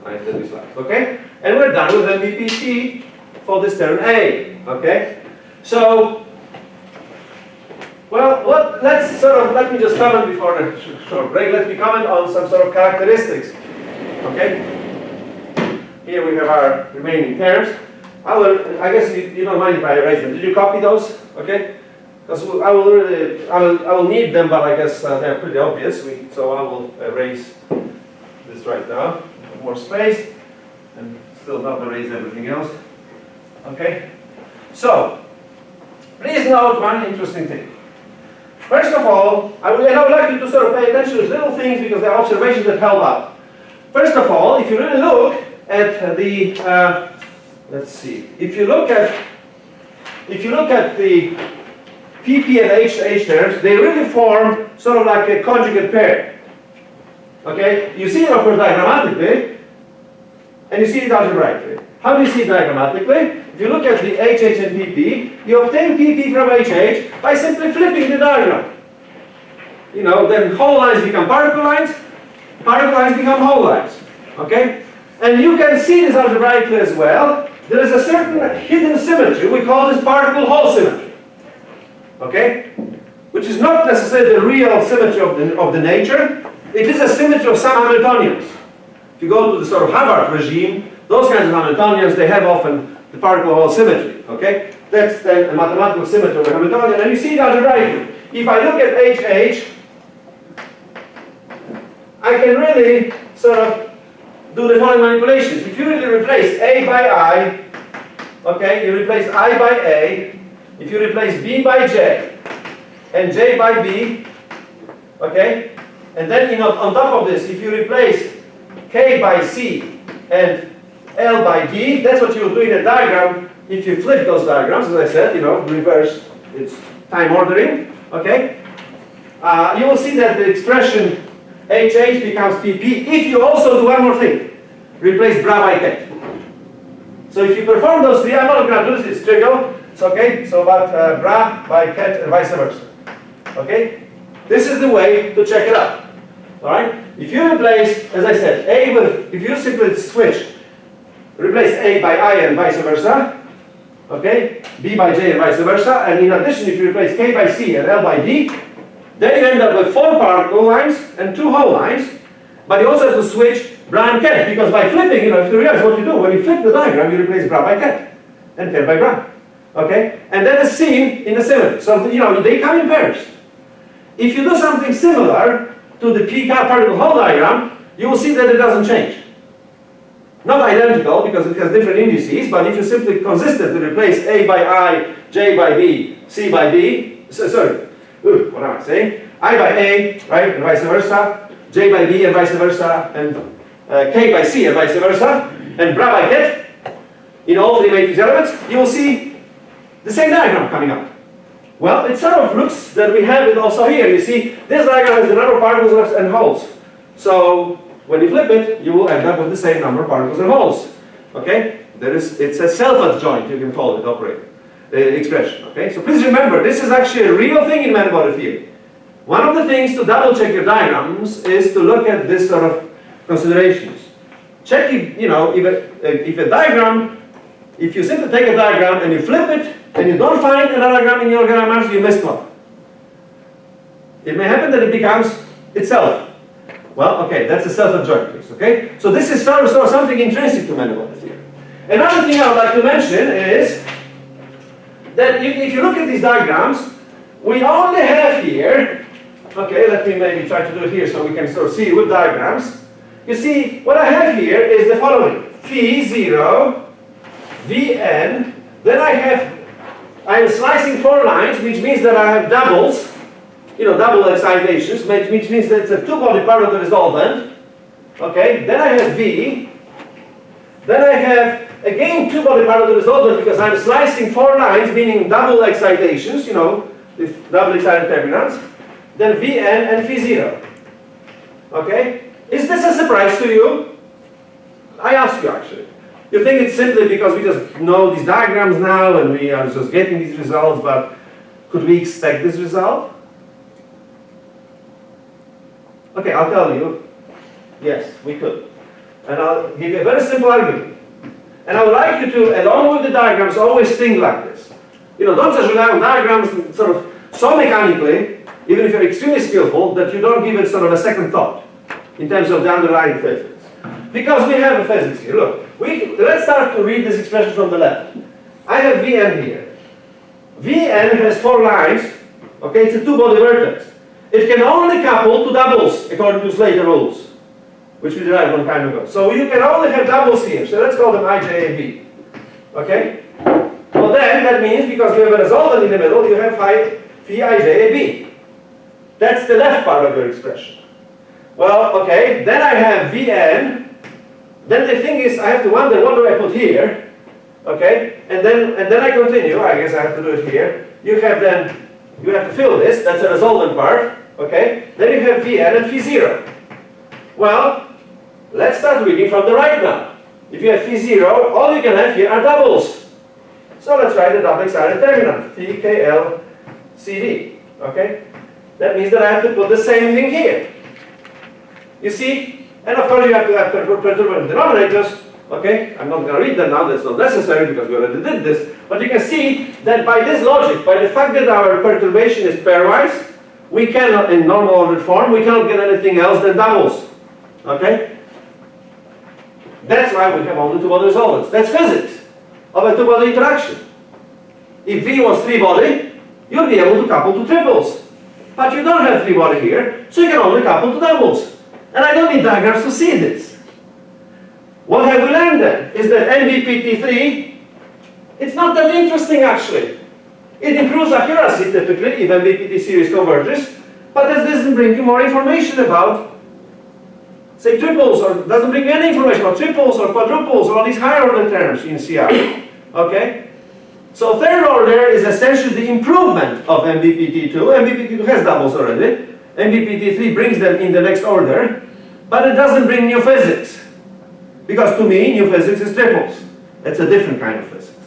line that we sliced. Okay? And we're done with MBPT for this term A. Okay? So, well, let me just comment before the short break. Let me comment on some sort of characteristics. Okay? Here we have our remaining terms. I guess you don't mind if I erase them. Did you copy those? Okay? Because I will need them, but I guess they're pretty obvious. So I will erase this right now. More space, and still not erase everything else. Okay? So, please note one interesting thing. First of all, I would like you to sort of pay attention to these little things because they're observations that help out. First of all, if you really look at the let's see. If you look at the PP and HH terms, they really form sort of like a conjugate pair. Okay? You see it, of course, diagrammatically, and you see it algebraically. How do you see it diagrammatically? If you look at the HH and PP, you obtain PP from HH by simply flipping the diagram. You know, then whole lines become particle lines become whole lines. Okay? And you can see this algebraically as well. There is a certain hidden symmetry. We call this particle hole symmetry. Okay? Which is not necessarily the real symmetry of the nature. It is a symmetry of some Hamiltonians. If you go to the sort of Havard regime, those kinds of Hamiltonians, they have often the particle hole symmetry. Okay? That's then a mathematical symmetry of the Hamiltonian, and you see it algebraically. If I look at HH, I can really sort of do the following manipulations. If you really replace A by I, okay, you replace I by A, if you replace B by J, and J by B, okay, and then on top of this, if you replace K by C and L by D, that's what you will do in a diagram if you flip those diagrams, as I said, reverse its time ordering, okay? You will see that the expression HH becomes PP if you also do one more thing. Replace bra by ket. So if you perform those three, I'm not going to do this, it's trivial. It's okay. So but bra by ket and vice versa. Okay? This is the way to check it out. Alright? If you replace, as I said, A with, if you simply switch, replace A by I and vice versa, okay? B by J and vice versa, and in addition, if you replace K by C and L by D, then you end up with 4 particle lines and 2 whole lines, but you also have to switch bra and ket, because by flipping, you have to realize what you do. When you flip the diagram, you replace bra by ket and ket by bra. Okay? And that is seen in the symmetry. So, they come in pairs. If you do something similar to the P particle hole diagram, you will see that it doesn't change. Not identical, because it has different indices, but if you simply consistently replace A by I, J by B, C by B, what am I saying? I by A, right, and vice versa, J by B and vice versa, and K by C and vice versa, and bra by ket, in all 3 matrix elements, you will see the same diagram coming up. Well, it sort of looks that we have it also here. You see, this diagram has the number of particles and holes. So, when you flip it, you will end up with the same number of particles and holes. Okay? It's a self-adjoint, you can call it, expression. Okay? So please remember, this is actually a real thing in many-body theory. One of the things to double-check your diagrams is to look at this sort of considerations. Check if a diagram, if you simply take a diagram and you flip it, and you don't find a diagram in your grammars, you missed one. It may happen that it becomes itself. Well, okay, that's a self-adjoint case, okay? So this is sort of something intrinsic to many-body theory. Another thing I would like to mention is that if you look at these diagrams, we only have here, okay, let me maybe try to do it here so we can sort of see it with diagrams. You see, what I have here is the following. Phi 0, Vn, then I am slicing 4 lines, which means that I have doubles, double excitations, which means that it's a 2-body part of the resolvent. Okay, then I have V, then I have again 2-body part of the resolvent because I'm slicing 4 lines, meaning double excitations, with double excited terminals, then Vn and Phi 0. Okay, is this a surprise to you? I ask you actually. You think it's simply because we just know these diagrams now and we are just getting these results, but could we expect this result? Okay, I'll tell you. Yes, we could. And I'll give you a very simple argument. And I would like you to, along with the diagrams, always think like this. Don't just rely on diagrams sort of so mechanically, even if you're extremely skillful, that you don't give it sort of a second thought in terms of the underlying physics. Because we have a physics here. Look, let's start to read this expression from the left. I have Vn here. Vn has 4 lines. Okay, it's a 2-body vertex. It can only couple to doubles according to Slater rules, which we derived one time ago. So you can only have doubles here. So let's call them I, J, and B. Okay? Well then, that means because we have a resolvent in the middle, you have phi I, J, and B. That's the left part of your expression. Well, okay, then I have Vn. Then the thing is, I have to wonder, what do I put here? Okay, and then I continue. I guess I have to do it here. You have to fill this. That's a resolvent part. Okay, then you have Vn and Phi 0. Well, let's start reading from the right now. If you have Phi 0, all you can have here are doubles. So let's write the double excited terminal, Phi K L C D. Okay, that means that I have to put the same thing here. You see? And of course you have to have perturbation denominators. Okay, I'm not going to read them now, that's not necessary because we already did this. But you can see that by this logic, by the fact that our perturbation is pairwise, we cannot, in normal ordered form, we cannot get anything else than doubles. Okay? That's why we have only 2-body resolvents. That's physics of a 2-body interaction. If V was 3-body, you'll be able to couple to triples. But you don't have 3-body here, so you can only couple to doubles. And I don't need diagrams to see this. What have we learned then? Is that MBPT3, it's not that interesting actually. It improves accuracy typically if MBPT series converges, but this doesn't bring you more information about, say, triples, or doesn't bring you any information about triples or quadruples or all these higher order terms in CR. Okay? So third order is essentially the improvement of MBPT2. MBPT2 has doubles already. MBPT 3 brings them in the next order, but it doesn't bring new physics. Because to me, new physics is triples. It's a different kind of physics.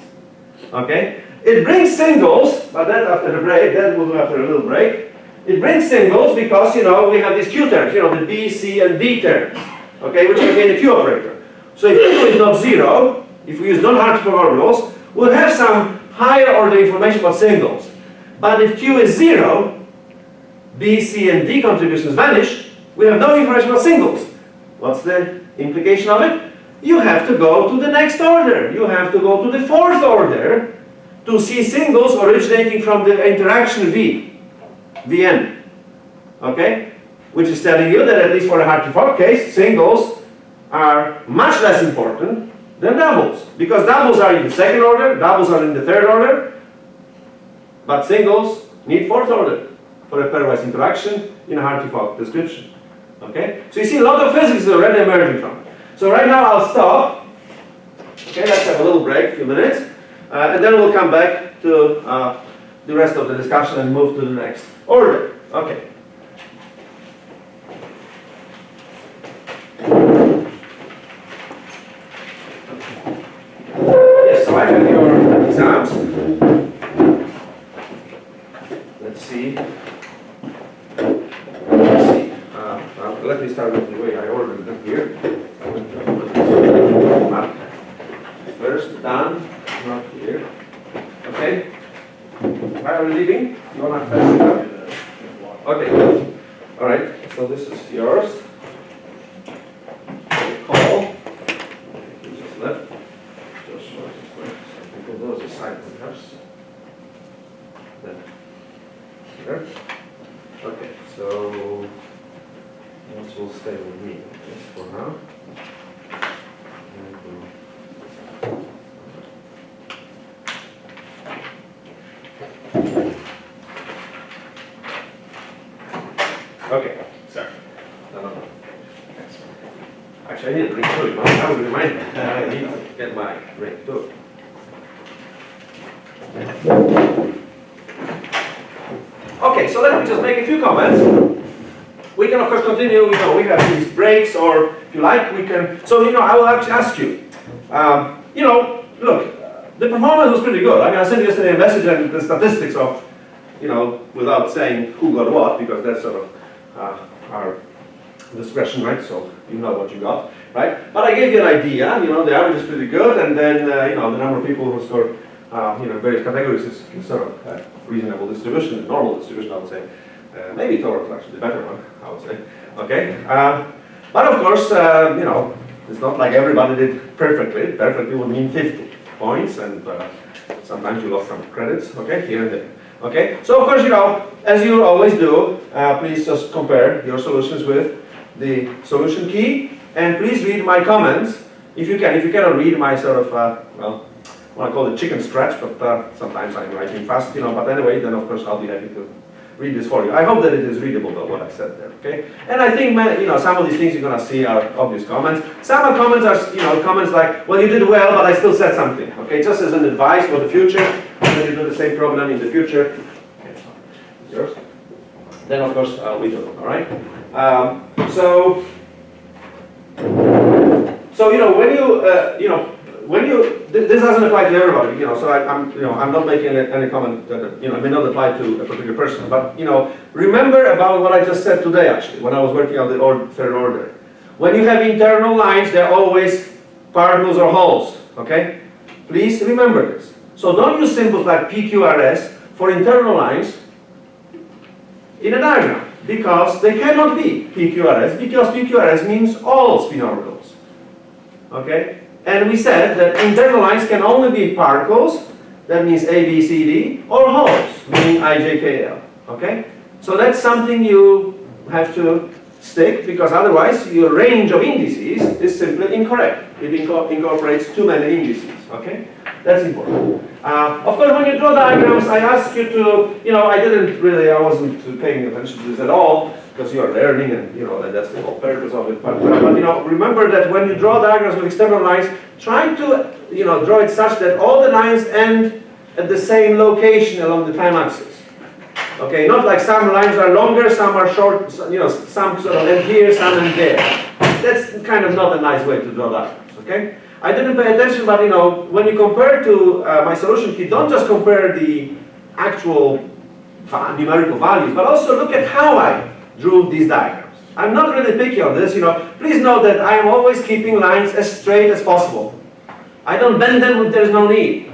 Okay? It brings singles, but that after the break, that we'll do after a little break. It brings singles because, you know, we have these Q terms, you know, the B, C, and D terms, okay, which contain the Q operator. So if Q is not zero, if we use non-Hartree orbitals, we'll have some higher order information about singles. But if Q is zero, B, C, and D contributions vanish, we have no information about singles. What's the implication of it? You have to go to the next order. You have to go to the fourth order to see singles originating from the interaction V, Vn. Okay? Which is telling you that at least for the Hartree-Fock case, singles are much less important than doubles. Because doubles are in the second order, doubles are in the third order, but singles need fourth order for a pairwise interaction in a Hartree-Fock description. Okay? So you see a lot of physics is already emerging from it. So right now I'll stop. Okay, let's have a little break, a few minutes. And then we'll come back to the rest of the discussion and move to the next order. Okay. Yes, so I have your exams. Let's see. Let me start with the way I ordered them here. First, done, not here. Okay? Why are you leaving? You want to fetch it up? Okay. Alright, so this is yours. Call. Just left. Just put those aside perhaps. Then here. Okay, so this will stay with me for now. Okay, sorry. No. Actually, I need to drink too. I would remind me. I need to get my drink too. Okay, so let me just make a few comments. We can, of course, continue. You know, we have these breaks, or if you like, we can. So, you know, I will actually ask you. You know, look, the performance was pretty good. I mean, I sent you yesterday a message and the statistics of, you know, without saying who got what, because that's sort of our discretion, right? So you know what you got, right? But I gave you an idea. You know, the average is pretty good, and then you know, the number of people who score, you know, various categories is sort of a reasonable distribution, a normal distribution, I would say. Maybe towards actually the better one, I would say. Okay, but of course, you know, it's not like everybody did perfectly. Perfectly would mean 50 points, and sometimes you lost some credits. Okay, here and there. Okay, so of course, you know, as you always do, please just compare your solutions with the solution key, and please read my comments if you can. If you cannot read my sort of, well, I want to call it chicken scratch, but sometimes I'm writing fast, you know. But anyway, then of course I'll be happy to read this for you. I hope that it is readable, though, what I said there. Okay, and I think, you know, some of these things you're going to see are obvious comments. Some of comments are, you know, comments like, well, you did well, but I still said something. Okay, just as an advice for the future. When you do the same problem in the future, okay, yours. Then of course we do it. All right. So you know, when you know, when you this doesn't apply to everybody. You know, so I'm not making any comment that you know, it may not apply to a particular person. But you know, remember about what I just said today. Actually, when I was working on the third order, when you have internal lines, they're always particles or holes. Okay, please remember this. So don't use symbols like PQRS for internal lines in a diagram, because they cannot be PQRS, because PQRS means all spin orbitals. Okay? And we said that internal lines can only be particles, that means A, B, C, D, or holes, meaning I, J, K, L. Okay? So that's something you have to stick, because otherwise your range of indices is simply incorrect. It incorporates too many indices. Okay? That's important. Of course, when you draw diagrams, I ask you to, you know, I wasn't paying attention to this at all, because you are learning, and you know, that's the whole purpose of it. But you know, remember that when you draw diagrams with external lines, try to, you know, draw it such that all the lines end at the same location along the time axis. Okay, not like some lines are longer, some are short, you know, some sort of end here, some end there. That's kind of not a nice way to draw diagrams, okay? I didn't pay attention, but you know, when you compare to my solution key, don't just compare the actual numerical values, but also look at how I drew these diagrams. I'm not really picky on this, you know. Please note that I am always keeping lines as straight as possible. I don't bend them if there's no need.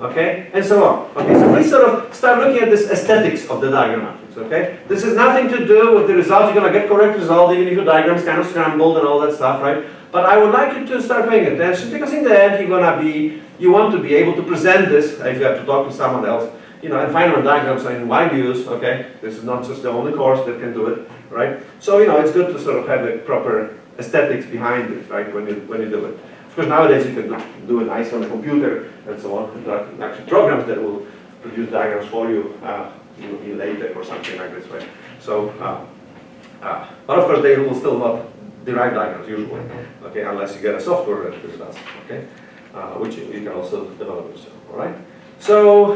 Okay, and so on. Okay, so please sort of start looking at this aesthetics of the diagrammatics. Okay, this has nothing to do with the result. You're going to get correct result even if your diagram's kind of scrambled and all that stuff, right? But I would like you to start paying attention because in the end you want to be able to present this if you have to talk to someone else, you know, and Feynman diagrams are in wide use. Okay, this is not just the only course that can do it, right? So you know, it's good to sort of have a proper aesthetics behind it, right? When you do it. Because nowadays you can do it nice on a computer and so on. There are actually programs that will produce diagrams for you in LaTeX or something like this, right? So, but of course they will still not derive diagrams usually, okay, unless you get a software that does, okay, which you can also develop yourself, all right? So,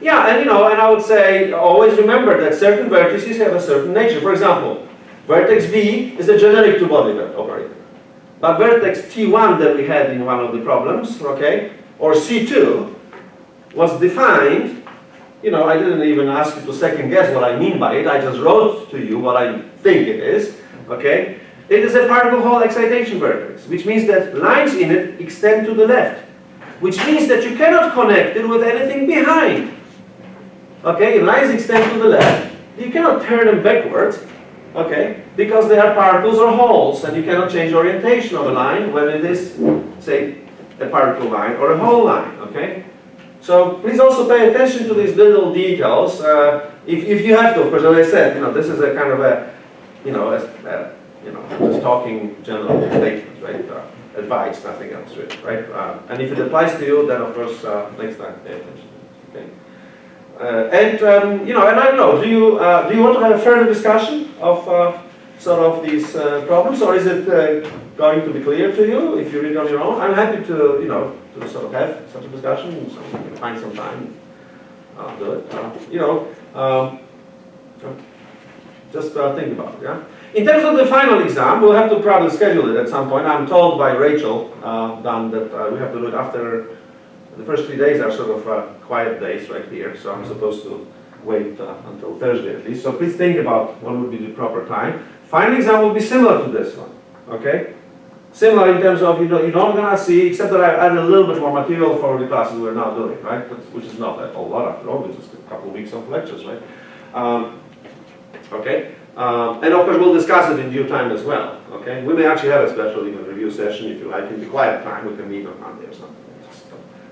yeah, and you know, and I would say always remember that certain vertices have a certain nature. For example, vertex V is a generic two-body operator. But vertex T1 that we had in one of the problems, okay, or C2, was defined, you know, I didn't even ask you to second guess what I mean by it, I just wrote to you what I think it is, okay. It is a particle Hall excitation vertex, which means that lines in it extend to the left, which means that you cannot connect it with anything behind. Okay, if lines extend to the left, you cannot turn them backwards, okay, because they are particles or holes, and you cannot change orientation of a line when it is, say, a particle line or a hole line, okay? So please also pay attention to these little details. If you have to, of course, as I said, you know, this is a kind of a, you know, just talking general statements, right? Advice, nothing else, really, right? And if it applies to you, then of course, next time pay attention, okay? You know, and I don't know, do you want to have a further discussion of sort of these problems, or is it going to be clear to you if you read on your own? I'm happy to, you know, to sort of have such a discussion, so we can find some time. I'll do it. You know, just think about it, yeah? In terms of the final exam, we'll have to probably schedule it at some point. I'm told by Rachel Dunn that we have to do it after the first 3 days are sort of quiet days right here, so I'm supposed to wait until Thursday at least. So please think about when would be the proper time. Final exam will be similar to this one, okay? Similar in terms of, you know, you're not going to see, except that I added a little bit more material for the classes we're now doing, right? Which is not a whole lot after all, it's just a couple of weeks of lectures, right? Okay? And of course we'll discuss it in due time as well, okay? We may actually have a special even review session if you like, in the quiet time, we can meet on Monday or something. Just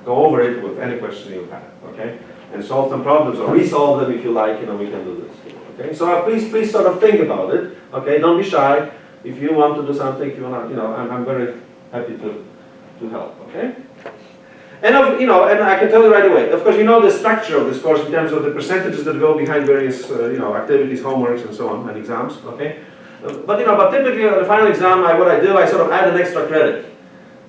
go over it with any question you have, okay? And solve some problems or resolve them if you like, you know, we can do this, okay? So please sort of think about it, okay? Don't be shy. If you want to do something, if you want to, you know, I'm very happy to help, okay? And you know, and I can tell you right away, of course, you know the structure of this course in terms of the percentages that go behind various, you know, activities, homeworks, and so on, and exams, okay? But you know, but typically on the final exam, what I do, I sort of add an extra credit,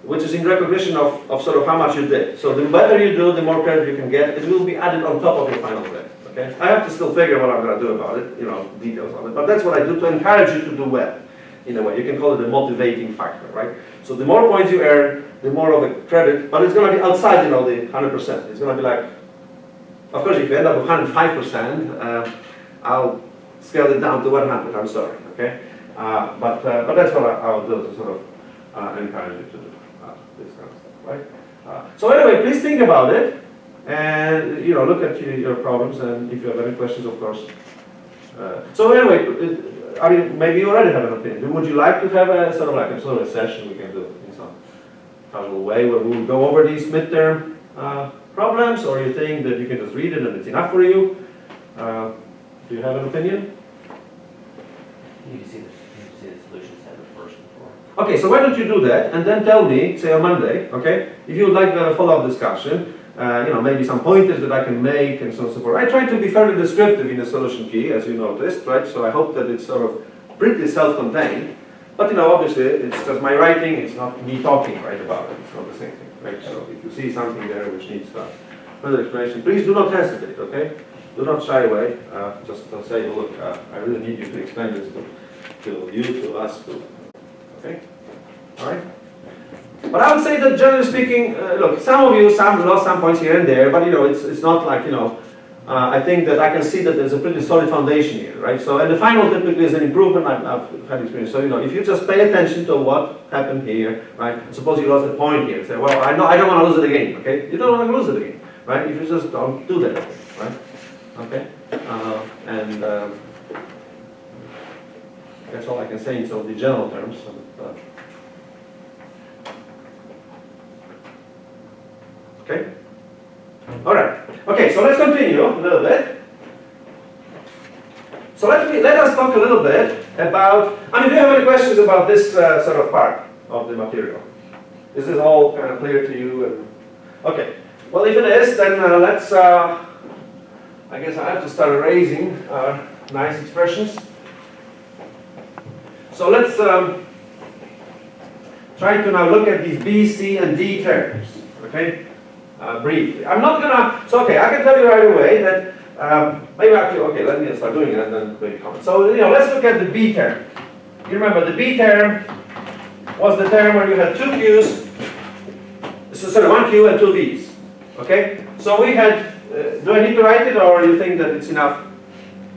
which is in recognition of sort of how much you did. So the better you do, the more credit you can get. It will be added on top of your final grade, okay? I have to still figure what I'm going to do about it, you know, details on it, but that's what I do to encourage you to do well, in a way. You can call it a motivating factor, right? So the more points you earn, the more of a credit, but it's going to be outside, you know, the 100%. It's going to be like, of course, if you end up with 105%, I'll scale it down to 100, I'm sorry, okay? But that's what I'll do to sort of encourage you to do this kind of stuff, right? So anyway, please think about it, and, you know, look at your problems, and if you have any questions, of course. So anyway, I mean, maybe you already have an opinion. Would you like to have a sort of like a session we can do in some casual way where we'll go over these midterm problems, or you think that you can just read it and it's enough for you? Do you have an opinion? You can see the solution set first before. Okay, so why don't you do that and then tell me, say on Monday, okay, if you would like a follow-up discussion, you know, maybe some pointers that I can make and so on and so forth. I try to be fairly descriptive in the solution key, as you noticed, right? So I hope that it's sort of pretty self-contained. But, you know, obviously, it's just my writing, it's not me talking, right, about it. It's not the same thing, right? So if you see something there which needs further explanation, please do not hesitate, okay? do not shy away. Just say, look, I really need you to explain this to you, to us, to. Okay? All right? But I would say that generally speaking, look, some of you lost some points here and there, but it's not like, I think that I can see that there's a pretty solid foundation here, right? So, and the final typically is an improvement. I've had experience. So, if you just pay attention to what happened here, right? Suppose you lost a point here. Say, well, I don't want to lose it again, okay? You don't want to lose it again, right? If you just don't do that, right? Okay? That's all I can say in some of the general terms. Okay? All right. Okay, so let's continue a little bit. So let us talk a little bit about, do you have any questions about this sort of part of the material? Is this all kind of clear to you? Okay. Well, if it is, then let's, I guess I have to start erasing our nice expressions. So let's try to now look at these B, C, and D terms. Okay? Briefly. I'm not gonna, so okay, I can tell you right away that, maybe actually, okay, let me start doing it and then maybe comment. So, let's look at the B term. You remember the B term was the term where you had two Q's, sorry, one Q and two V's. Okay? So we had, do I need to write it or you think that it's enough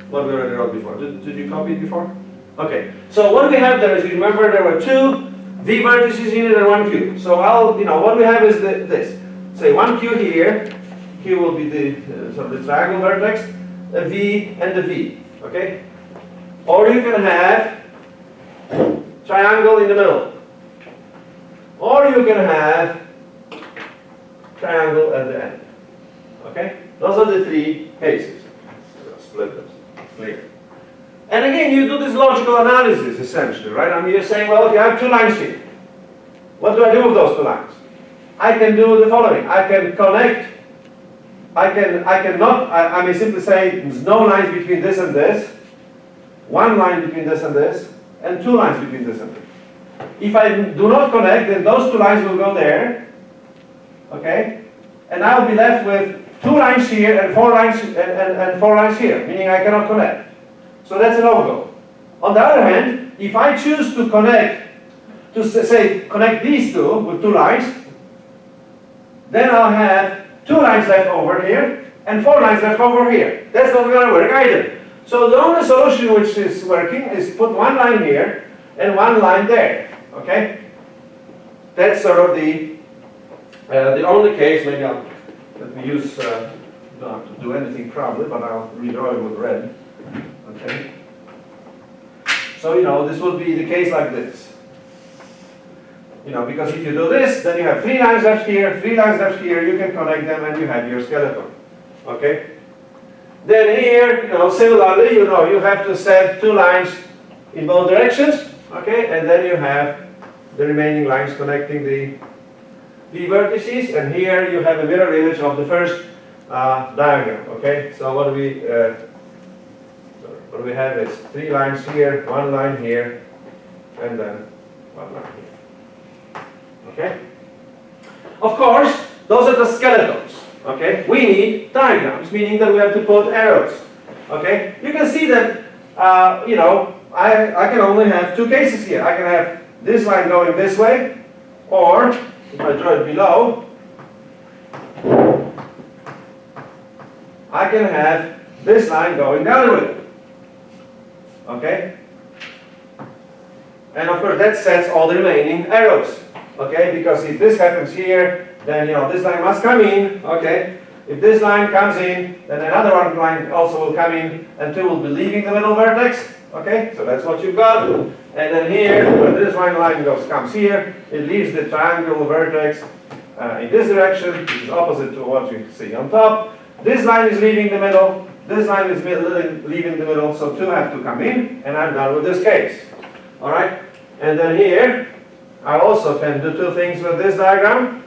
what we already wrote before? Did you copy it before? Okay. So what we have there is, you remember there were two V vertices in it and one Q. So what we have is this. Say one Q here, Q will be the sort of the triangle vertex, a V and a V, okay? Or you can have triangle in the middle. Or you can have triangle at the end, okay? Those are the three cases. Split them, clear. And again, you do this logical analysis essentially, right? You're saying, well, okay, I have two lines here. What do I do with those two lines? I can do the following. I can connect. I may simply say there's no lines between this and this, one line between this and this, and two lines between this and this. If I do not connect, then those two lines will go there, okay? And I'll be left with two lines here and four lines and four lines here, meaning I cannot connect. So that's a no-go. On the other hand, if I choose to connect, connect these two with two lines, then I'll have two lines left over here and four lines left over here. That's not going to work either. So the only solution which is working is put one line here and one line there. Okay? That's sort of the only case. Maybe let me use, don't have to do anything probably, but I'll redraw it with red. Okay? So, this will be the case like this. Because if you do this, then you have three lines left here, you can connect them and you have your skeleton. Okay? Then here, similarly, you have to set two lines in both directions, okay? And then you have the remaining lines connecting the vertices, and here you have a mirror image of the first diagram, okay? So what we have is three lines here, one line here, and then one line here. Okay? Of course, those are the skeletons. Okay? We need diagrams, meaning that we have to put arrows. Okay? You can see that, I can only have two cases here. I can have this line going this way, or if I draw it below, I can have this line going the other way. Okay? And of course, that sets all the remaining arrows. Okay, because if this happens here, then this line must come in. Okay, if this line comes in, then another one line also will come in, and two will be leaving the middle vertex. Okay, so that's what you've got. And then here, when this line comes here, it leaves the triangle vertex in this direction, which is opposite to what you see on top. This line is leaving the middle. This line is leaving the middle. So two have to come in, and I'm done with this case. All right, and then here. I also can do two things with this diagram.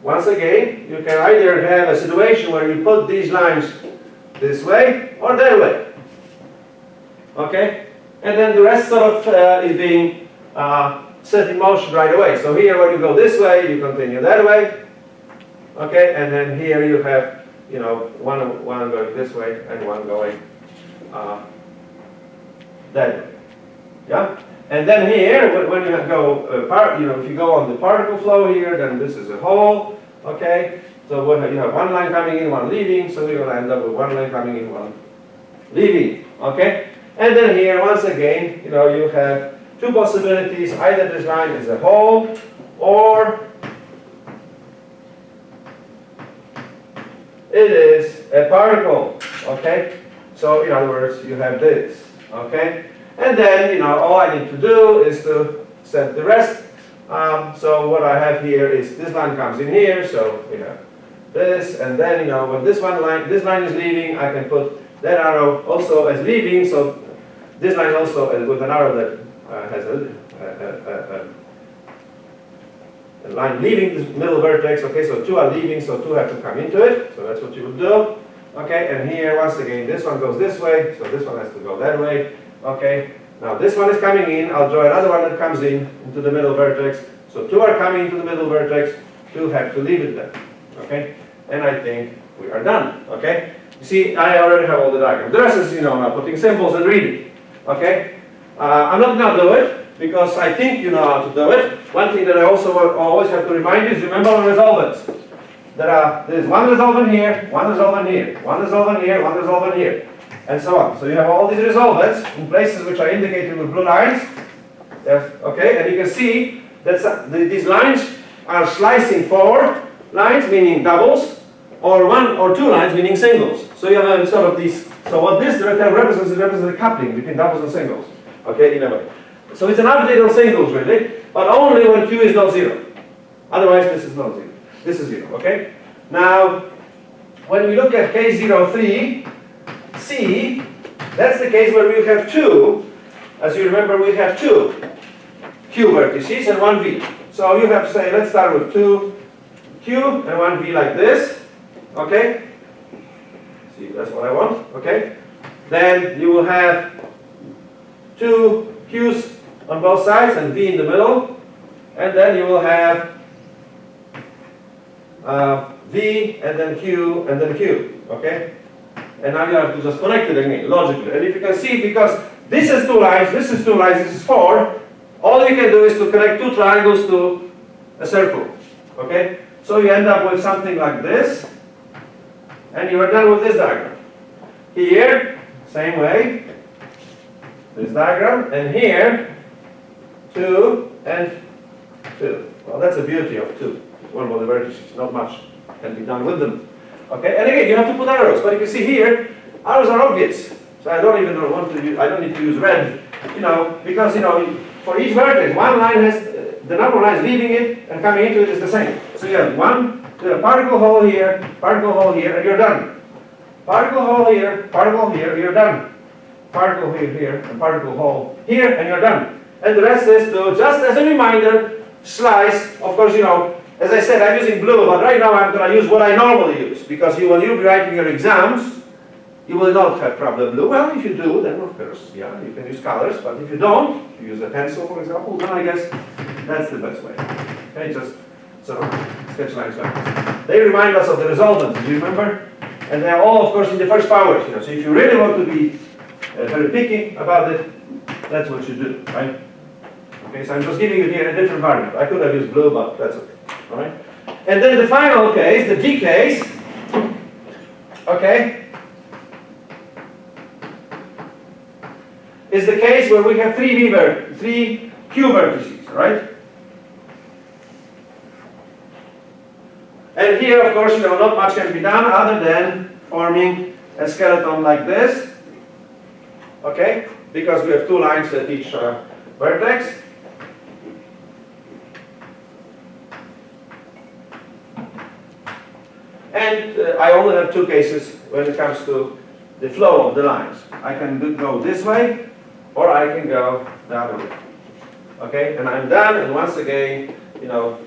Once again, you can either have a situation where you put these lines this way or that way. Okay? And then the rest sort of is being set in motion right away. So here when you go this way, you continue that way. Okay, and then here you have, one going this way and one going that way. Yeah? And then here, when you go, if you go on the particle flow here, then this is a hole. Okay, so you have one line coming in, one leaving, so you're going to end up with one line coming in, one leaving. Okay, and then here, once again, you have two possibilities. Either this line is a hole, or it is a particle. Okay, so in other words, you have this. Okay, and then all I need to do is to set the rest. So what I have here is this line comes in here, so we have this, and then when this line is leaving, I can put that arrow also as leaving. So this line also with an arrow that has a line leaving this middle vertex. Okay, so two are leaving, so two have to come into it. So that's what you would do. Okay, and here once again this one goes this way, so this one has to go that way. Okay, now this one is coming in. I'll draw another one that comes into the middle vertex. So two are coming into the middle vertex. Two have to leave it then. Okay, and I think we are done. Okay, you see, I already have all the diagrams. The rest is now putting symbols and reading. Okay, I'm not going to do it because I think you know how to do it. One thing that I also always have to remind you is remember the resolvents. There's one resolvent here, one resolvent here, one resolvent here, one resolvent here, and so on. So you have all these resolvents in places which are indicated with blue lines. Yes, okay, and you can see that these lines are slicing 4 lines, meaning doubles, or 1 or 2 lines, meaning singles. So you have sort of these. So what this represents is a coupling between doubles and singles. Okay, in a way. So it's an update on singles really, but only when Q is not 0. Otherwise, this is not 0. This is 0. Okay. Now, when we look at case 03, C, that's the case where we have 2. As you remember, we have 2 Q vertices and 1 V. So you have to say, let's start with 2 Q and 1 V like this. Okay. See, that's what I want. Okay. Then you will have 2 Q's on both sides and V in the middle, and then you will have V and then Q and then Q. Okay. And now you have to just connect it again logically. And if you can see, because this is 2 lines, this is 2 lines, this is 4. All you can do is to connect 2 triangles to a circle. Okay? So you end up with something like this, and you are done with this diagram. Here, same way, this diagram, and here, 2 and 2. Well, that's the beauty of 2. One of the vertices, not much can be done with them. Okay? And again, you have to put arrows, but you can see here, arrows are obvious. So I don't even want to use, I don't need to use red, because for each vertex, one line has, the number of lines leaving it and coming into it is the same. So you have particle hole here, and you're done. Particle hole here, you're done. Particle here, and particle hole here, and you're done. And the rest is to, just as a reminder, slice. Of course, as I said, I'm using blue, but right now I'm going to use what I normally use. Because when you'll be writing your exams, you will not have problem blue. Well, if you do, then of course, yeah, you can use colors. But if you don't, if you use a pencil, for example, then I guess that's the best way. Okay, just sort of sketch lines like this. They remind us of the resolvents, do you remember? And they're all, of course, in the first powers. So if you really want to be very picky about it, that's what you do, right? Okay, so I'm just giving you here a different variant. I could have used blue, but that's okay. All right. And then the final case, the D case. Okay. Is the case where we have 3 Q vertices, right? And here, of course, not much can be done other than forming a skeleton like this. Okay? Because we have 2 lines at each vertex. And I only have 2 cases when it comes to the flow of the lines. I can go this way, or I can go the other way. Okay, and I'm done, and once again,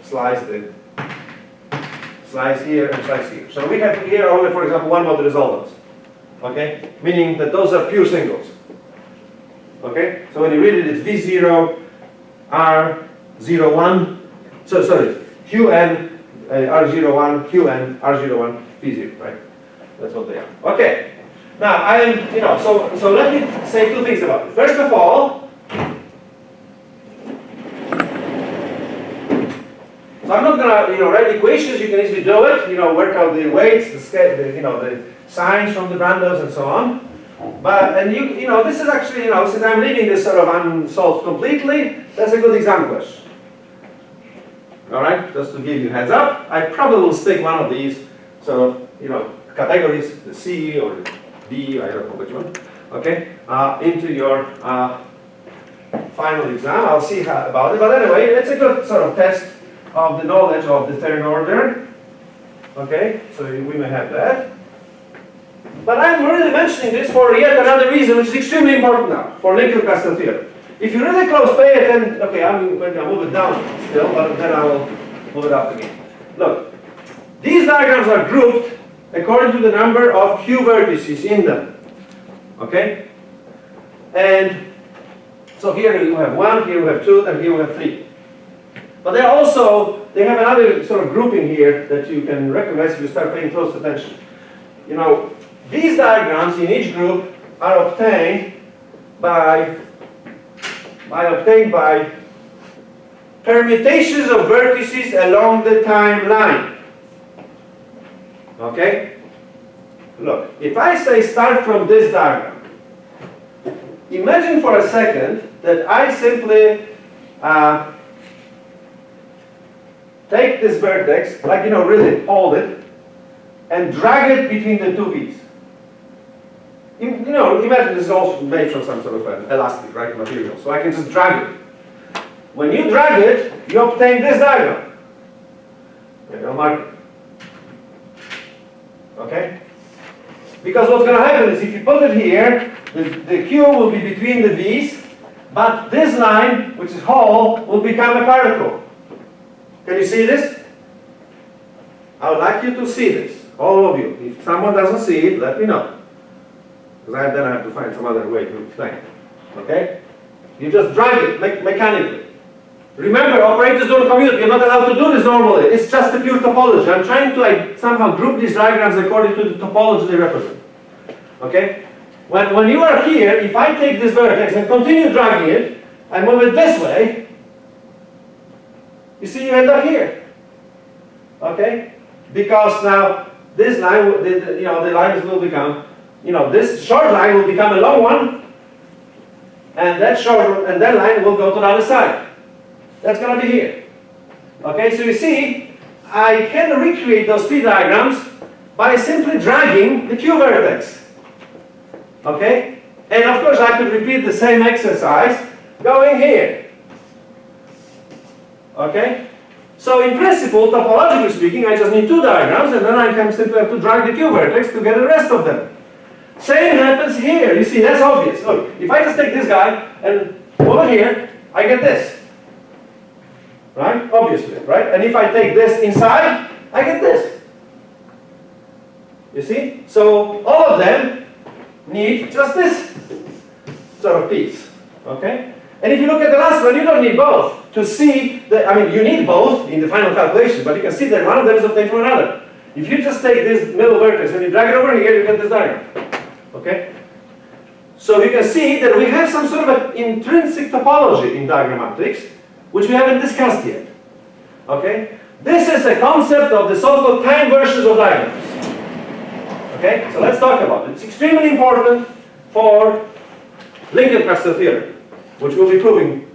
slice here and slice here. So we have here only, for example, one of the resolvents. Okay, meaning that those are pure singles. Okay, so when you read it, it's V0, R01, so sorry, Qn, R01 Q and R01 P0, right? That's what they are. Okay. Now so let me say two things about it. First of all, so I'm not gonna write equations. You can easily do it. Work out the weights, the scale, the signs from the Brandos and so on. But this is actually since I'm leaving this sort of unsolved completely, that's a good exam question. All right, just to give you a heads up, I probably will stick one of these sort of categories, the C or the D, I don't know which one. Okay, into your final exam. I'll see about it. But anyway, it's a good sort of test of the knowledge of the third order. Okay, so we may have that. But I'm really mentioning this for yet another reason, which is extremely important now, for Lincoln-Castle theorem. If you really close pay it, then, okay, I'm going to move it down still, but then I will move it up again. Look, these diagrams are grouped according to the number of Q vertices in them. Okay? And so here you have 1, here we have 2, and here we have 3. But they have another sort of grouping here that you can recognize if you start paying close attention. These diagrams in each group are obtained by permutations of vertices along the timeline. Okay? Look, if I say start from this diagram, imagine for a second that I simply take this vertex, really hold it, and drag it between the two V's. Imagine this is also made from some sort of an elastic, right, material. So I can just drag it. When you drag it, you obtain this diagram. Maybe I'll mark it. Okay? Because what's going to happen is if you put it here, the Q will be between the V's, but this line, which is whole, will become a particle. Can you see this? I would like you to see this, all of you. If someone doesn't see it, let me know. Because then I have to find some other way to explain it. Okay? You just drag it mechanically. Remember, operators don't commute. You're not allowed to do this normally. It's just a pure topology. I'm trying to somehow group these diagrams according to the topology they represent. Okay? When you are here, if I take this vertex and continue dragging it, and move it this way, you see you end up here. Okay? Because now this line, the lines will become, this short line will become a long one, and that line will go to the other side. That's going to be here. Okay, so you see, I can recreate those three diagrams by simply dragging the Q vertex. Okay? And of course I could repeat the same exercise going here. Okay? So in principle, topologically speaking, I just need two diagrams and then I can simply have to drag the Q vertex to get the rest of them. Same happens here. You see, that's obvious. Look, if I just take this guy and over here, I get this. Right? Obviously, right? And if I take this inside, I get this. You see? So all of them need just this sort of piece. Okay? And if you look at the last one, you don't need both to see that, you need both in the final calculation, but you can see that one of them is obtained from another. If you just take this middle vertex and you drag it over here, you get this diagram. Okay? So you can see that we have some sort of an intrinsic topology in diagrammatics, which we haven't discussed yet. Okay? This is a concept of the so-called time versions of diagrams. Okay? So let's talk about it. It's extremely important for Lincoln-Castle theorem, which we'll be proving,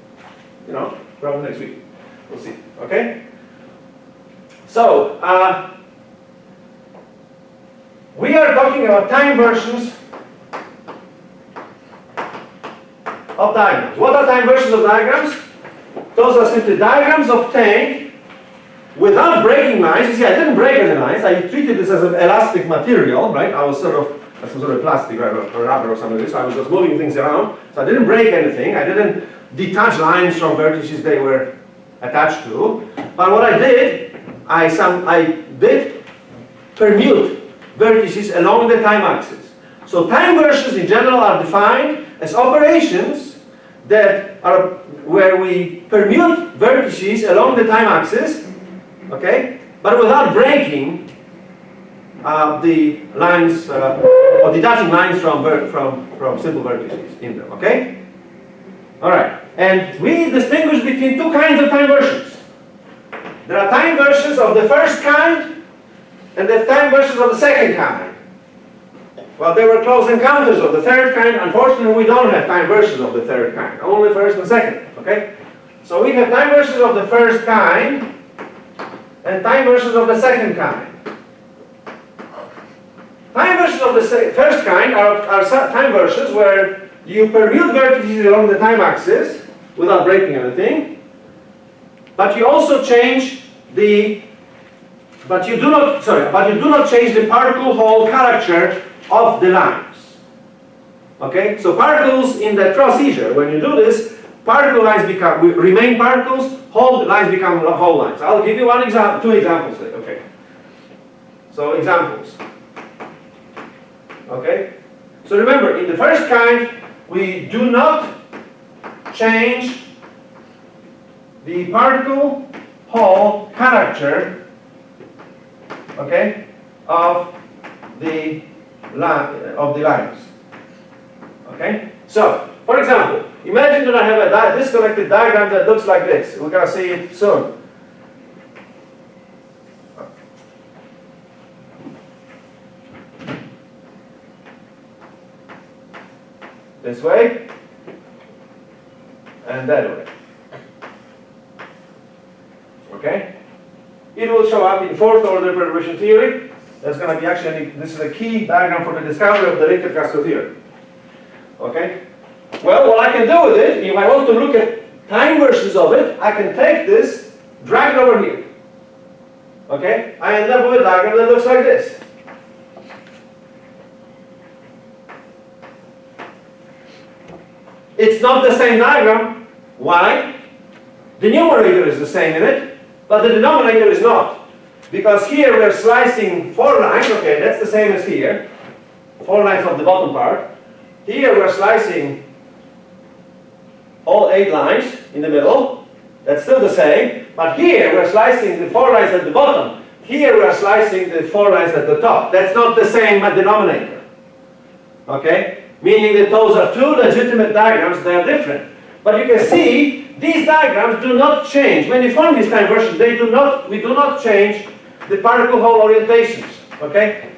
probably next week. We'll see. Okay? So, we are talking about time versions of diagrams. What are time versions of diagrams? Those are simply diagrams obtained without breaking lines. You see, I didn't break any lines. I treated this as an elastic material, right? I was some sort of plastic or rubber or something like this. I was just moving things around. So I didn't break anything. I didn't detach lines from vertices they were attached to. But what I did, I did permute vertices along the time axis. So time versions in general are defined as operations that are where we permute vertices along the time axis, okay, but without breaking the lines, or detaching lines from simple vertices in them, okay? All right, and we distinguish between two kinds of time versions. There are time versions of the first kind, and there are time versions of the second kind. Well, there were close encounters of the third kind. Unfortunately, we don't have time versions of the third kind, only first and second, okay? So we have time versions of the first kind, and time versions of the second kind. Time versions of the first kind are time versions where you permute vertices along the time axis without breaking anything, but you also change the, but you do not change the particle hole character of the lines. Okay, so particles in that cross seizure, when you do this, particle lines remain particles, whole lines become whole lines. I'll give you one example, two examples there. Okay. So examples. Okay. So remember, in the first kind, we do not change the particle hole character, okay, of the lines. Okay. So, for example, imagine that I have a disconnected diagram that looks like this. We're going to see it soon. This way and that way. Okay? It will show up in fourth order perturbation theory. That's going to be actually, this is a key diagram for the discovery of the Richter-Castro theorem. Okay? Well, what I can do with it, if I want to look at time versions of it, I can take this, drag it over here. Okay? I end up with a diagram that looks like this. It's not the same diagram. Why? The numerator is the same in it, but the denominator is not. Because here we're slicing 4 lines, okay, that's the same as here. 4 lines of the bottom part. Here we're slicing all 8 lines in the middle. That's still the same. But here we're slicing the 4 lines at the bottom. Here we're slicing the 4 lines at the top. That's not the same denominator. Okay? Meaning that those are two legitimate diagrams, they are different. But you can see, these diagrams do not change. When you form these time versions, we do not change the particle hole orientations, okay,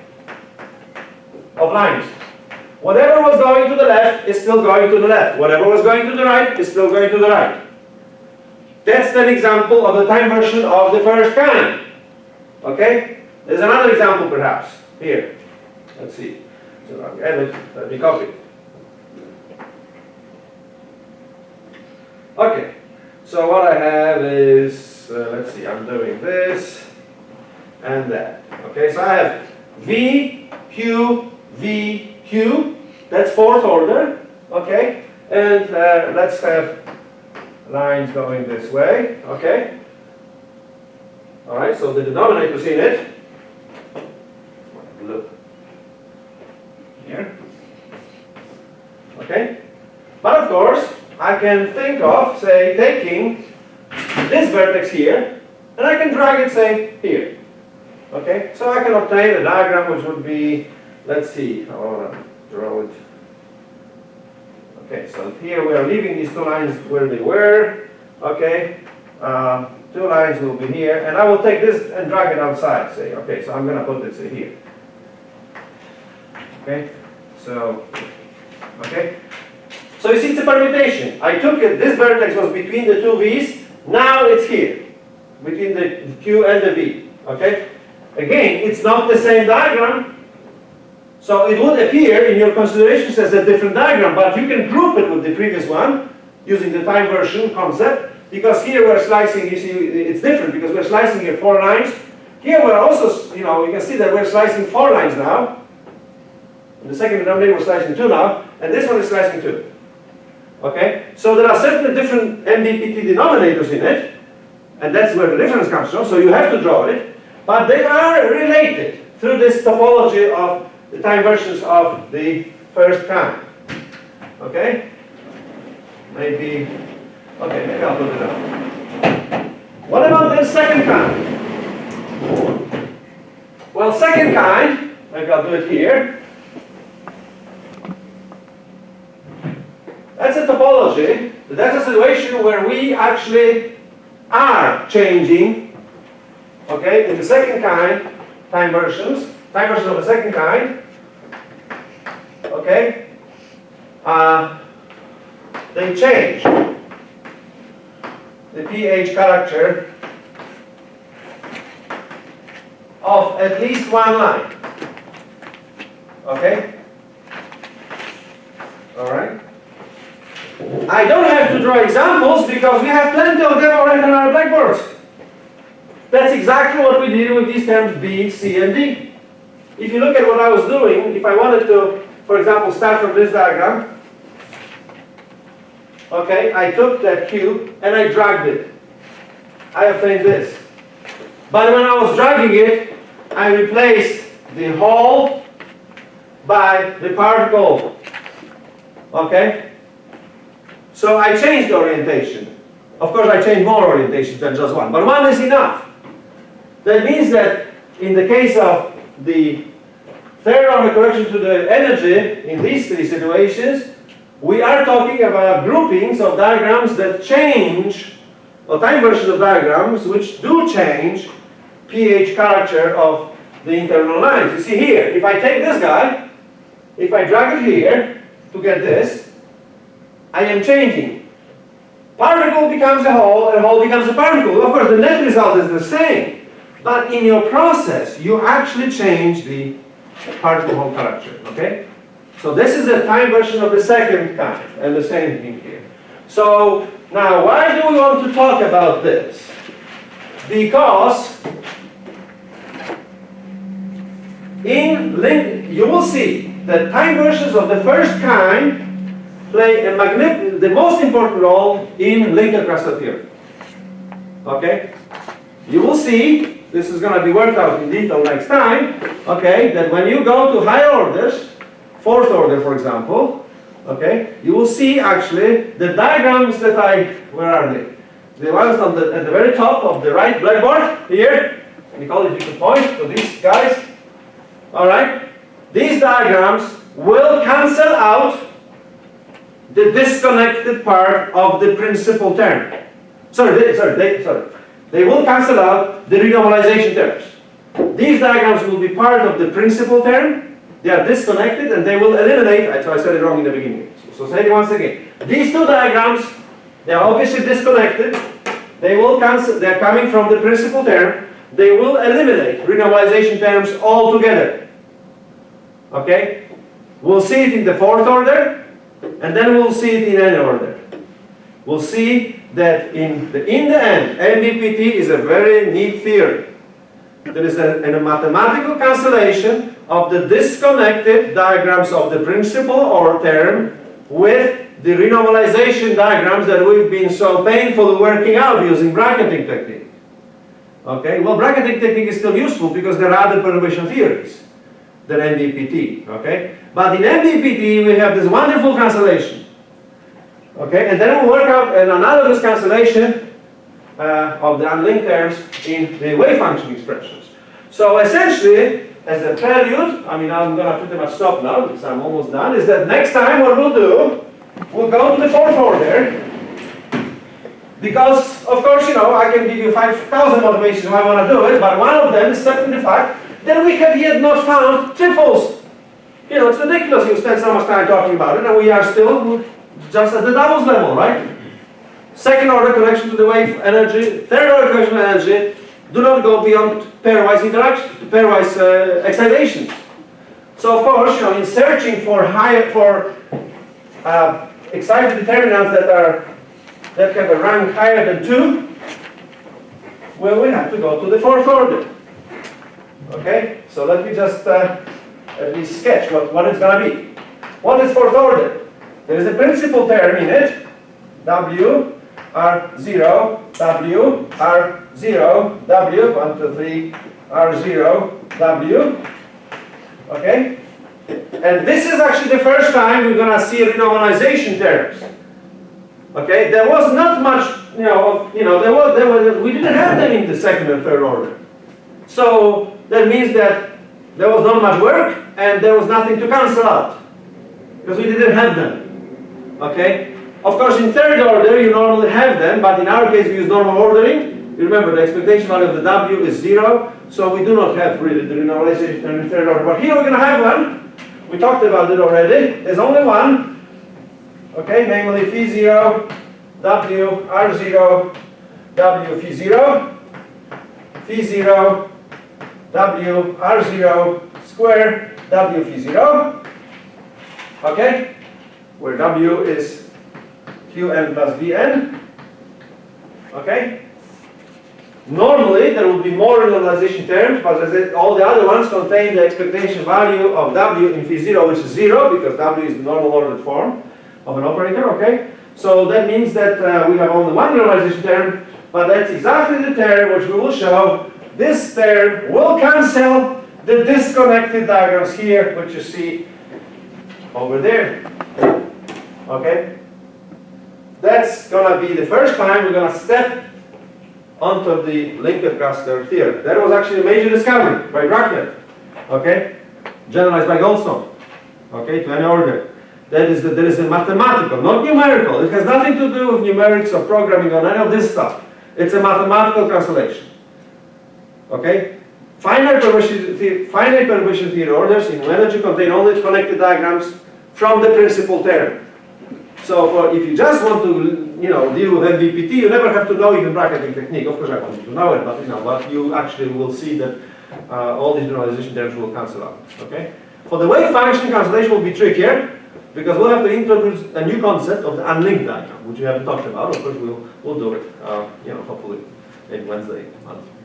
of lines. Whatever was going to the left is still going to the left. Whatever was going to the right is still going to the right. That's an example of the time version of the first kind. Okay? There's another example perhaps, here. Let's see. So I'll add it, let me copy it. Okay, so what I have is, let's see, I'm doing this and that. Okay, so I have V, Q, V, Q, that's fourth order, okay? And let's have lines going this way, okay? All right, so the denominator's in it. Look. Here. Okay? But of course, I can think of, say, taking this vertex here, and I can drag it, say, here. Okay? So I can obtain a diagram which would be, let's see, I want to draw it. Okay, so here we are leaving these 2 lines where they were. Okay? 2 lines will be here, and I will take this and drag it outside, say, okay, so I'm going to put it, say, here. Okay, so, okay. So you see it's a permutation. I took it, this vertex was between the 2 V's, now it's here, between the Q and the V, okay. Again, it's not the same diagram, so it would appear in your considerations as a different diagram, but you can group it with the previous one, using the time version concept, because here we're slicing, you see, it's different, because we're slicing here 4 lines. Here we're also, you know, you can see that we're slicing 4 lines now. The second denominator we're slicing 2 now, and this one is slicing 2. Okay? So there are certainly different MBPT denominators in it, and that's where the difference comes from, so you have to draw it, but they are related through this topology of the time versions of the first kind. Okay? Maybe I'll put it up. What about the second kind? Well, second kind, maybe I'll do it here. That's a topology. That's a situation where we actually are changing, okay, in the second kind, time versions of the second kind, okay, they change the pH character of at least one line, okay? All right? I don't have to draw examples because we have plenty of them already on our blackboards. That's exactly what we did with these terms B, C, and D. If you look at what I was doing, if I wanted to, for example, start from this diagram, okay, I took that cube and I dragged it. I obtained this. But when I was dragging it, I replaced the whole by the particle. Okay? So I changed the orientation. Of course, I changed more orientations than just one, but one is enough. That means that in the case of the third order correction to the energy, in these three situations, we are talking about groupings of diagrams that change, or time versions of diagrams which do change pH character of the internal lines. You see here, if I take this guy, if I drag it here to get this, I am changing. Particle becomes a whole, and whole becomes a particle. Of course, the net result is the same. But in your process, you actually change the particle whole character. Okay? So this is a time version of the second kind, and the same thing here. So now, why do we want to talk about this? Because you will see that time versions of the first kind play the most important role in Lincoln-Cluster theory. Okay? You will see, this is going to be worked out in detail next time, okay, that when you go to higher orders, fourth order for example, okay, you will see actually the diagrams that where are they? The ones at the very top of the right blackboard, here, we call it, you can point to these guys, alright? These diagrams will cancel out the disconnected part of the principal term. They will cancel out the renormalization terms. These diagrams will be part of the principal term. They are disconnected and they will eliminate, I said it wrong in the beginning. So say it once again. These two diagrams, they are obviously disconnected. They will cancel, they are coming from the principal term. They will eliminate renormalization terms altogether. Okay? We'll see it in the fourth order, and then we'll see it in any order. We'll see that in the end, MBPT is a very neat theory. There is a mathematical cancellation of the disconnected diagrams of the principal or term with the renormalization diagrams that we've been so painfully working out using bracketing technique. Okay, well, bracketing technique is still useful because there are other perturbation theories than MBPT. Okay, but in MBPT we have this wonderful cancellation. Okay, and then we'll work out an analogous cancellation of the unlinked terms in the wave function expressions. So essentially, as a prelude, I mean, I'm going to pretty much stop now because I'm almost done, is that next time what we'll do, we'll go to the fourth order, because, of course, you know, I can give you 5,000 motivations why I want to do it, but one of them is certainly the fact that we have yet not found triples. You know, it's ridiculous you spend so much time talking about it, and we are still just at the doubles level, right? Second order connection to the wave energy, third order connection to energy, do not go beyond pairwise interaction, pairwise excitations. So of course, you know, in searching for excited determinants that have a rank higher than 2, well, we have to go to the fourth order. Okay, so let me just at least sketch what it's going to be. What is fourth order? There is a principal term in it, W, R0, W, R0, W, 1, 2, 3, R0, W, okay? And this is actually the first time we're going to see renormalization terms. Okay, there was not much, we didn't have them in the second and third order. So that means that there was not much work and there was nothing to cancel out because we didn't have them. Okay? Of course, in third order you normally have them, but in our case we use normal ordering. You remember the expectation value of the W is 0, so we do not have really the renormalization term in third order. But here we're going to have one. We talked about it already. There's only one. Okay, namely phi 0, W, R0, W, phi 0, phi 0, W, R0, square, W, phi 0. Okay? Where W is Qn plus Vn. Okay? Normally, there will be more renormalization terms, but as I said, all the other ones contain the expectation value of W in phi 0, which is 0, because W is the normal ordered form of an operator, okay? So that means that we have only one renormalization term, but that's exactly the term which we will show. This term will cancel the disconnected diagrams here, which you see over there. Okay? That's going to be the first time we're going to step onto the linked cluster theorem. That was actually a major discovery by Druckner. Okay? Generalized by Goldstone. Okay? To any order. That is that there is a mathematical, not numerical. It has nothing to do with numerics or programming or any of this stuff. It's a mathematical cancellation. Okay? Finite perturbation theory orders in energy contain only connected diagrams from the principal term. So if you just want to deal with MBPT, you never have to know even bracketing technique. Of course I want you to know it, but you actually will see that all these generalization terms will cancel out. Okay? For the wave function, cancellation will be trickier because we'll have to introduce a new concept of the unlinked diagram, which we haven't talked about. Of course we'll do it, hopefully maybe Wednesday,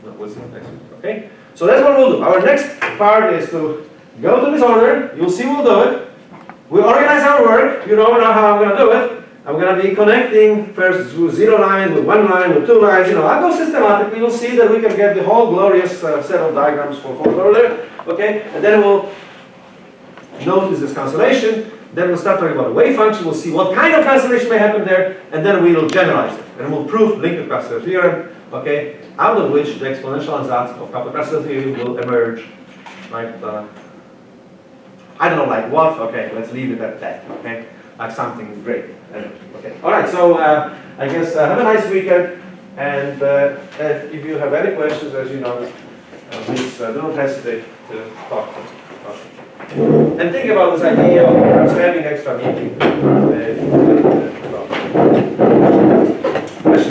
we'll see next week. Okay? So that's what we'll do. Our next part is to go to this order. You'll see we'll do it. We organize our work. You know now how I'm going to do it. I'm going to be connecting first with 0 lines, with 1 line, with 2 lines. I'll go systematically. You'll see that we can get the whole glorious set of diagrams for fourth order. Okay? And then we'll notice this cancellation. Then we'll start talking about the wave function. We'll see what kind of cancellation may happen there. And then we'll generalize it. And we'll prove linked cluster theorem. Okay? Out of which the exponential ansatz of coupled cluster theory will emerge. Right? I don't know like what. Okay, let's leave it at that. Okay? Like something great. Okay. All right. So I guess have a nice weekend. And if you have any questions, as you know, please do not hesitate to talk to me. Okay. And think about this idea of perhaps having extra meetings.